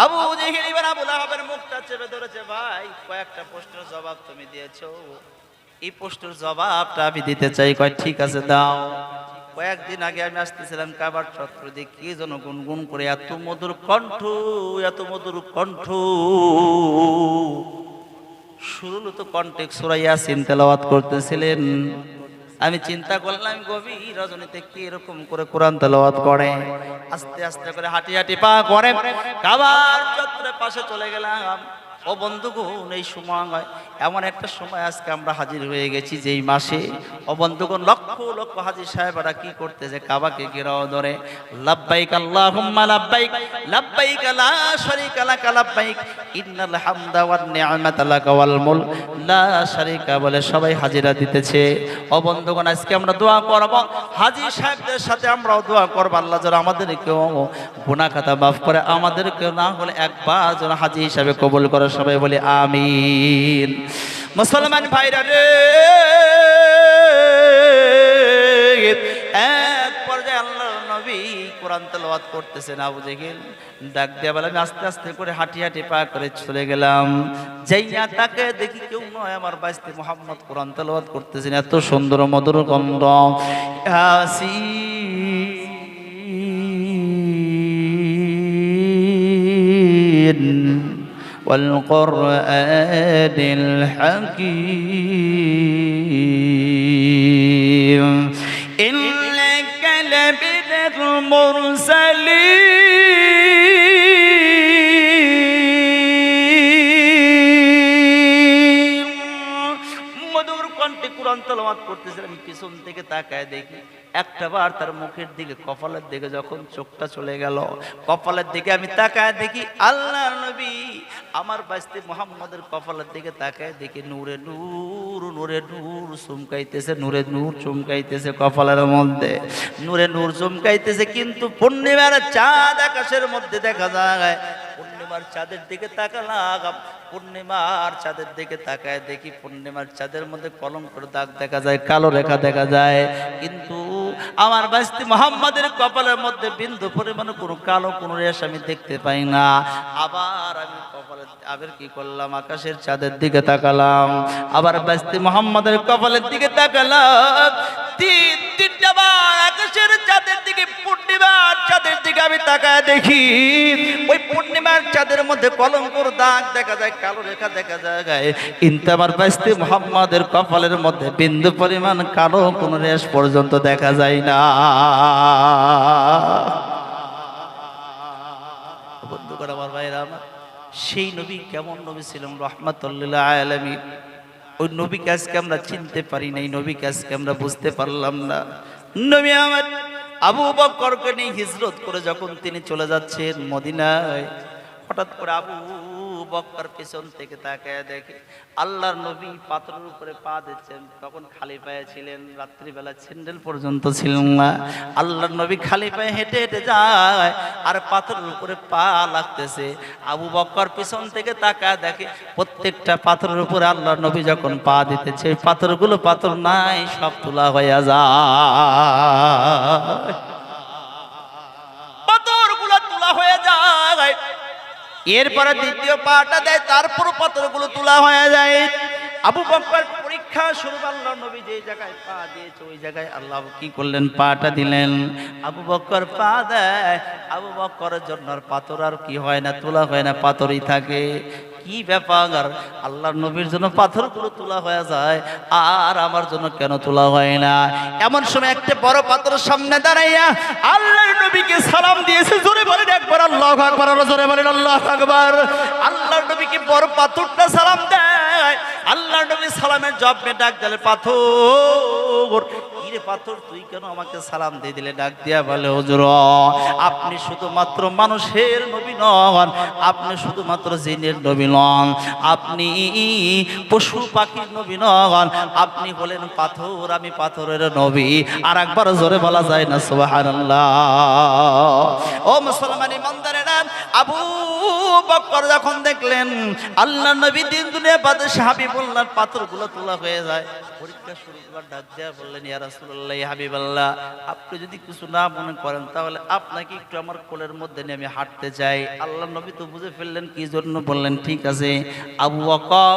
আবু জেহেল ইবনে আবুল আহাবের মুখটা চেপে ধরেছে। ভাই কয়েকটা প্রশ্নের জবাব তুমি দিয়েছো, এই প্রশ্নের জবাবটা আমি দিতে চাই। কয় ঠিক আছে দাও। কয়েকদিন আগে আমি আসতেছিলাম কাবার চত্বর দিয়ে, কি যেন গুনগুন করে এত মধুর কণ্ঠ, এত মধুর কণ্ঠ, শুরুতে তো কণ্ঠে সূরা ইয়াসিন তেলাওয়াত করতেছিলেন। আমি চিন্তা করলাম গভীর রজনীতে কি এরকম করে কোরআন তেলাওয়াত করে, আস্তে আস্তে করে হাঁটি হাঁটি পা করে কাবার চত্বরের পাশে চলে গেলাম। ও বন্ধুগণ, এই সময় এমন একটা সময় আজকে আমরা হাজির হয়ে গেছি যেই মাসে, ও বন্ধুগণ, লক্ষ লক্ষ হাজী সাহেবরা কি করতেছে, কাবাকে ঘেরাও ধরে লাব্বাইক আল্লাহুম্মা লাব্বাইক, লাব্বাইক লা শারীকা লাক লাব্বাইক, ইন্নাল হামদা ওয়ান নি'মাতা লাক ওয়াল মুলক লা শারীকা বলে সবাই হাজিরা দিতেছে। ও বন্ধুগণ, আজকে আমরা দোয়া করব, হাজী সাহেবদের সাথে আমরাও দোয়া করব, আল্লাহ যেন আমাদেরকেও গুনাহ খাতা মাফ করে, আমাদেরকেও না হলে একবার যেন হাজী হিসাবে কবুল করে। সবাই বলে আমিন। মুসলমান ভাইরা রে, এক পর্যায়ে আল্লাহর নবী কোরআন তেলাওয়াত করতেছেন। আবু জেহেল ডাক দেয়া বলে, আমি আস্তে আস্তে করে হাঁটি হাঁটি পা করে চলে গেলাম। যাইয়া তাকে দেখি কেউ নয়, আমার বাইস্তে মুহাম্মদ কোরআন তেলাওয়াত করতেছেন, এত সুন্দর মধুর কণ্ঠ। ইয়াসিন والقرآن الحكيم إنك لمن المرسلين। মধুর কণ্ঠে কোরআন তেলাওয়াত করতেছিলেন, আমি পিছন থেকে তাকায় দেখি একটাবার তার মুখের দিকে, কপালের দিকে যখন চোখটা চলে গেল, কপালের দিকে আমি তাকায় দেখি আল্লাহর নবী আমার বাইস্তে মুহাম্মদের কপালের দিকে তাকায় দেখি নূরে নূর, নূরে নূর চমকাইতেছে, নূরে নূর চমকাইতেছে কপালের মধ্যে, নূরে নূর চমকাইতেছে। কিন্তু পূর্ণিমার চাঁদ আকাশের মধ্যে দেখা যায়। পূর্ণিমার চাঁদের দিকে তাকালাম, পূর্ণিমার চাঁদের দিকে তাকায় দেখি পূর্ণিমার চাঁদের মধ্যে কলঙ্কের দাগ দেখা যায়, কালো রেখা দেখা যায়। কিন্তু আমার বাইস্তি মুহাম্মদের কপালের মধ্যে বিন্দু পরিমাণে কোনো কালো কোনো রেশা আমি দেখতে পাই না। আবার আমি কপালের আবার কি করলাম, আকাশের চাঁদের দিকে তাকালাম, আবার বাইস্তি মুহাম্মদের কপালের দিকে তাকালাম। তিনটা বার আকাশের চাঁদের দিকে, পূর্ণিমার চাঁদের দিকে আমি তাকায় দেখি ওই পূর্ণিমার চাঁদের মধ্যে কলঙ্কের দাগ দেখা যায়, কালো রেখা দেখা যায়। কিন্তু আমার বাইস্তি মুহাম্মদের কপালের মধ্যে বিন্দু পরিমাণ কালো কোনো রেশ পর্যন্ত দেখা যায় না। বন্ধুগণ আমার ভাইরা আমার, সেই নবী কেমন নবী ছিলেন, রাহমাতুল লিল আলামিন। ওই নবীকে আজকে আমরা চিনতে পারি নাই, নবীকে আজকে আমরা বুঝতে পারলাম না। নবী আমার আবু বকরকে নিয়ে হিজরত করে যখন তিনি চলে যাচ্ছেন মদিনায়, হঠাৎ করে আবু বকর পেছন থেকে তাকায় দেখে আল্লাহর নবী পাথরের উপরে পা দিচ্ছেন। তখন খালি পায়ে ছিলেন, রাত্রিবেলা স্যান্ডেল পর্যন্ত ছিলেন না। আল্লাহর নবী খালি পায়ে হেঁটে হেঁটে যায় আর পাথরের উপরে পা লাগতেছে। আবু বকর পেছন থেকে তাকায় দেখে প্রত্যেকটা পাথরের উপরে আল্লাহর নবী যখন পা দিতেছে পাথরগুলো পাথর নাই, সব তোলা হয়ে যায়, পাথরগুলো তোলা হয়ে যায়। এরপরে দ্বিতীয় পাটা দেয়, তারপর পাথরগুলো তোলা হয়ে যায়। আবু বকর পরীক্ষা শুরু। আল্লাহর নবী যে জায়গায় পা দিয়েছে ওই জায়গায় আল্লাহ কি করলেন, পাটা দিলেন। আবু বকর পা দেয়, আবু বকরের জন্য আর পাথর আর কি হয় না, তোলা হয় না, পাথরই থাকে। কি ব্যাপার, আল্লাহর নবীর জন্য পাথরগুলো তোলা হয়ে যায় আর আমার জন্য কেন তোলা হয় না? এমন সময় একটা বড় পাথরের সামনে দাঁড়াইয়া আল্লাহর নবীকে সালাম দিয়েছে। জোরে বলেন একবার আল্লাহু আকবার, জোরে বলেন আল্লাহু আকবার। আল্লাহর নবীকে বড় পাথরটা সালাম দেয়। আল্লাহর নবী সালামের জবাবে ডাক দিলে, পাথর, কিরে পাথর তুই কেন আমাকে সালাম দিয়ে দিলে? ডাক দিয়া বলে, হুজুর আপনি শুধুমাত্র মানুষের নবী নন, আপনি শুধুমাত্র জিনের নবী নন, আপনি পশু পাখির নবী নন, আপনি হলেন পাথর, আমি পাথরের নবী। আর একবার জোরে বলা যায় না সুবহানাল্লাহ? ও মুসলমান ইমানদারেরা, আবু বকর যখন দেখলেন আল্লাহর নবী দিন দুনিয়া বাদশা হাবিবুল্লাহর পাথরগুলো তোলা হয়ে যায়, পরীক্ষা শুরু করার ডাক দেয়া বললেন, ইয়া রাসূলুল্লাহ, ইয়া হাবিবাল্লাহ, আপনি যদি কিছু না মনে করেন তাহলে আপনাকে একটু আমার কোলের মধ্যে নিয়ে আমি হাঁটতে চাই। আল্লাহর নবী তো বুঝে ফেললেন কি জন্য, বললেন ঠিক আছে। আবু বকর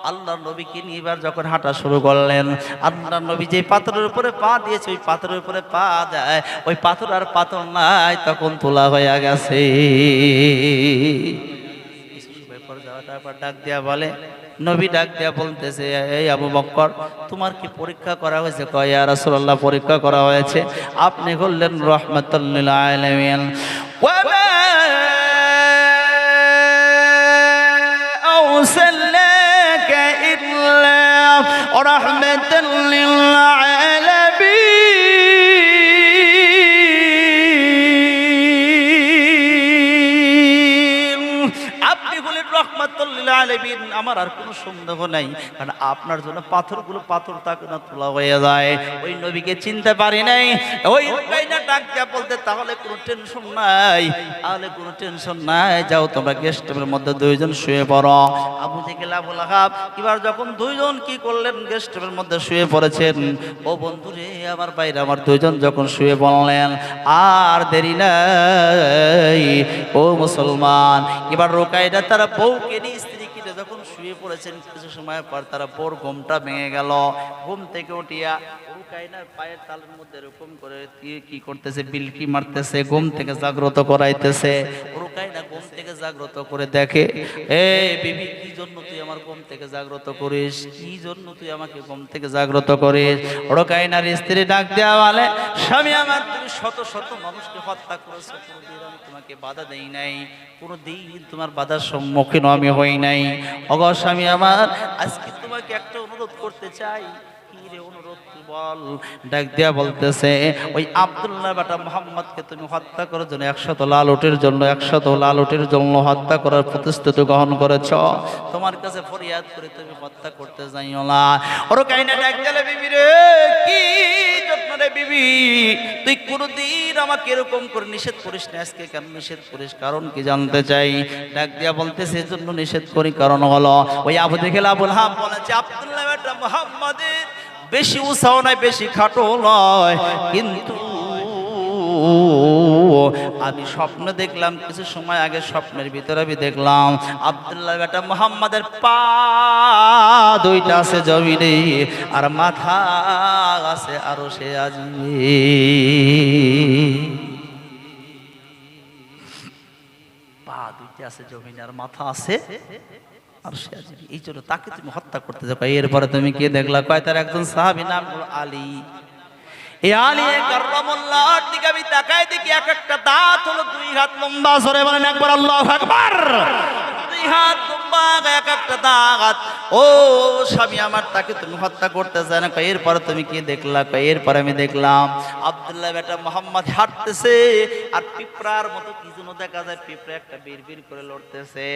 আল্লাহর নবীকে নিয়ে এবার যখন হাঁটা শুরু করলেন, আল্লাহর নবী যে পাথরের উপরে পা দিয়েছে ওই পাথরের উপরে পা দেয়, ওই পাথর আর পাথর নাই, তখন তোলা হয়ে গেছে। ডাক দিয়া বলে, নবী ডাক দিয়া বলতেছে, এই আবু বকর তোমার কি পরীক্ষা করা হয়েছে? কয়, ইয়া রাসূলুল্লাহ পরীক্ষা করা হয়েছে। আপনি বললেন রাহমাতুল লিল আলামিন, ওয়া মা আরসালনাকা ইল্লা রাহমাতাল লিল আলামিন। আমার আর কোনো সন্দেহ নাই, কারণ আপনার জন্য পাথরগুলো পাথর থাকে না, তোলা হয়ে যায়। ওই নবীকে চিনতে পারি নাই। ওই রুকাইনা ডাক দিয়া বলতে, তাহলে কোনো টেনশন নাই, তাহলে কোনো টেনশন নাই, যাও তোমরা গেস্ট রুমের মধ্যে দুইজন শুয়ে পড়ো। আবু জেহেল আবু লাহাব এবার যখন দুইজন কি করলেন, গেস্ট রুমের মধ্যে শুয়ে পড়েছেন। ও বন্ধুরে আমার বাইরে আমার দুইজন যখন শুয়ে পড়লেন, আর দেরি নাই ও মুসলমান, এবার রুকাইনা তারা বউকে নিয়ে যখন শুয়ে পড়েছেন, কিছু সময় পর তারা বোর ঘুমটা ভেঙে গেল। ঘুম থেকে উঠিয়া রুকাইনার পায়ের তালের মধ্যে এরকম করে কি করতেছে, বিলকি মারতেছে, ঘুম থেকে জাগ্রত করাইতেছে। রুকাইনা ঘুম থেকে জাগ্রত করে দেখে, এই বিবি কি জন্য তুই আমার ঘুম থেকে জাগ্রত করিস, কি জন্য তুই আমাকে ঘুম থেকে জাগ্রত করিস? রুকাইনার স্ত্রী ডাক দেওয়া বলে, স্বামী আমার, তুমি শত শত মানুষকে হত্যা করেছো, কোনোদিন আমি তোমাকে বাধা দেই নাই, কোনোদিন তোমার বাধার সম্মুখীন আমি হই নাই। ওগো স্বামী আমার, আজকে তোমাকে একটা অনুরোধ করতে চাই। কি রে অনুরোধ বল? ডাক দিয়া বলতেছে, ওই আব্দুল্লাহ বেটা মুহাম্মদকে তুমি হত্যা করার জন্য 100 লাল উটের জন্য 100 লাল উটের জন্য হত্যা করার প্রতিশ্রুতি গ্রহণ করেছ। তোমার কাছে ফরিয়াদ করে তুমি হত্যা করতে যাইও না। রুকাইনা ডাক দিলে, বিবি রে, কি যত্ন রে বিবি, তুই কোনদিন আমাকে এরকম করে নিষেধ করিস না, আজকে কেন নিষেধ করিস? কারণ কি জানতে চাই। ডাক দিয়া বলতেছে, এজন্য নিষেধ করি, কারণ হলো ওই আবু জেহেল আবু লাহাব বলেছে, আব্দুল্লাহ বেটা মুহাম্মদের বেশি উঁচাও নয়, বেশি খাটো নয়, কিন্তু আমি স্বপ্ন দেখলাম, কিছু সময় আগে স্বপ্নের ভিতরে আমি দেখলাম আব্দুল্লাহ বেটা মুহাম্মাদের পা দুইটা আছে জমিনে আর মাথা আছে আরশে আজিম। পা দুইটা আছে জমিনে আর মাথা আছে আরশে আজিম। এই জন্য তাকে তুমি হত্যা করতে যাও। এরপরে তুমি কে দেখলা? কয় তার একজন সাহাবী, নাম হলো আলী। এই আলী কাররামাল্লাহর দিকে আমি তাকাই দেখি এক একটা দাঁত হলো 2 হাত লম্বা। জোরে বলেন একবার আল্লাহু আকবার। 2 হাত লম্বা লম্বা এক একটা দাঁত। ও স্বামী আমার, তাকে তুমি হত্যা করতে চায় না? এরপরে তুমি কি দেখলা? এরপরে আমি দেখলাম আব্দুল্লাহ বেটা মোহাম্মদ হাঁটতেছে, আর পিঁপড়ার মতো কি যেন দেখা যায়, পিঁপড়া একটা বিড়বিড় করে লড়তেছে।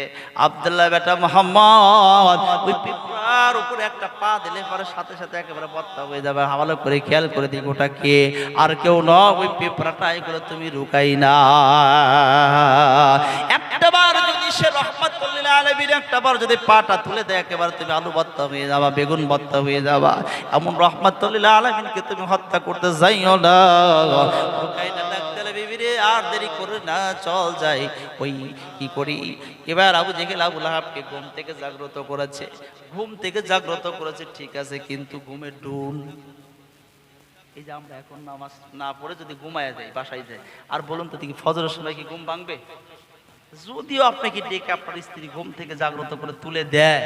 আব্দুল্লাহ বেটা মোহাম্মদ ওই পিঁপড়ার উপরে একটা পা দিলে পরে সাথে সাথে একেবারে বত্তা হয়ে যাবে। ভালো করে খেয়াল করে দিই, ওটা কে? আর কেউ নয়, ওই পিঁপড়াটা। এগুলো তুমি রুকাই না। একটা বার যদি সে রহমাতুল লিল আলামিন একটা বার যদি পাটা তুলে দেয়, একেবারে তুমি আলু ভর্তা হয়ে যাবা, বেগুন ভর্তা হয়ে যাবা। এমন রহমাতুল লিল আলামিনকে তুমি হত্যা করতে যাইও না। রুকাই না, ডাকতে বিবি রে, আর দেরি করে না, চল যাই। ওই কি করি এবার? আবু জেহেল আবু লাহাবকে ঘুম থেকে জাগ্রত করেছে। ঘুম থেকে জাগ্রত করেছে ঠিক আছে, কিন্তু ঘুমের ডুল। এই যে আমরা এখন নামাজ না পড়ে যদি ঘুমায় যাই, বাসায় যাই, আর বলুন তো দেখি ফজরের সময় কি ঘুম ভাঙবে? যদিও আপনাকে ডেকে আপনার স্ত্রী ঘুম থেকে জাগ্রত করে তুলে দেয়,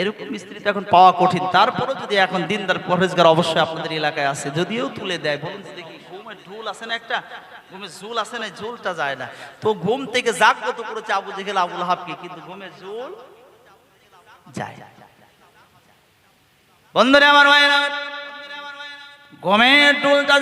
এরকম স্ত্রী তো এখন পাওয়া কঠিন। তারপরেও যদি এখন দিনদার পরহেজগার অবশ্যই আপনাদের এলাকায় আছে, যদিও তুলে দেয়, বলুন তো দেখি ঘুমের ঢুল আছে না? একটা ঘুমের ঝুল আছে না? ঝুলটা যায় না। তো ঘুম থেকে জাগ্রত করেছে আবু জেহেল আবু লাহাবকে, কিন্তু ঘুমের ঝুল যায়। বন্ধুরে আমার ভাইরা, ঘুমের ঢুলটা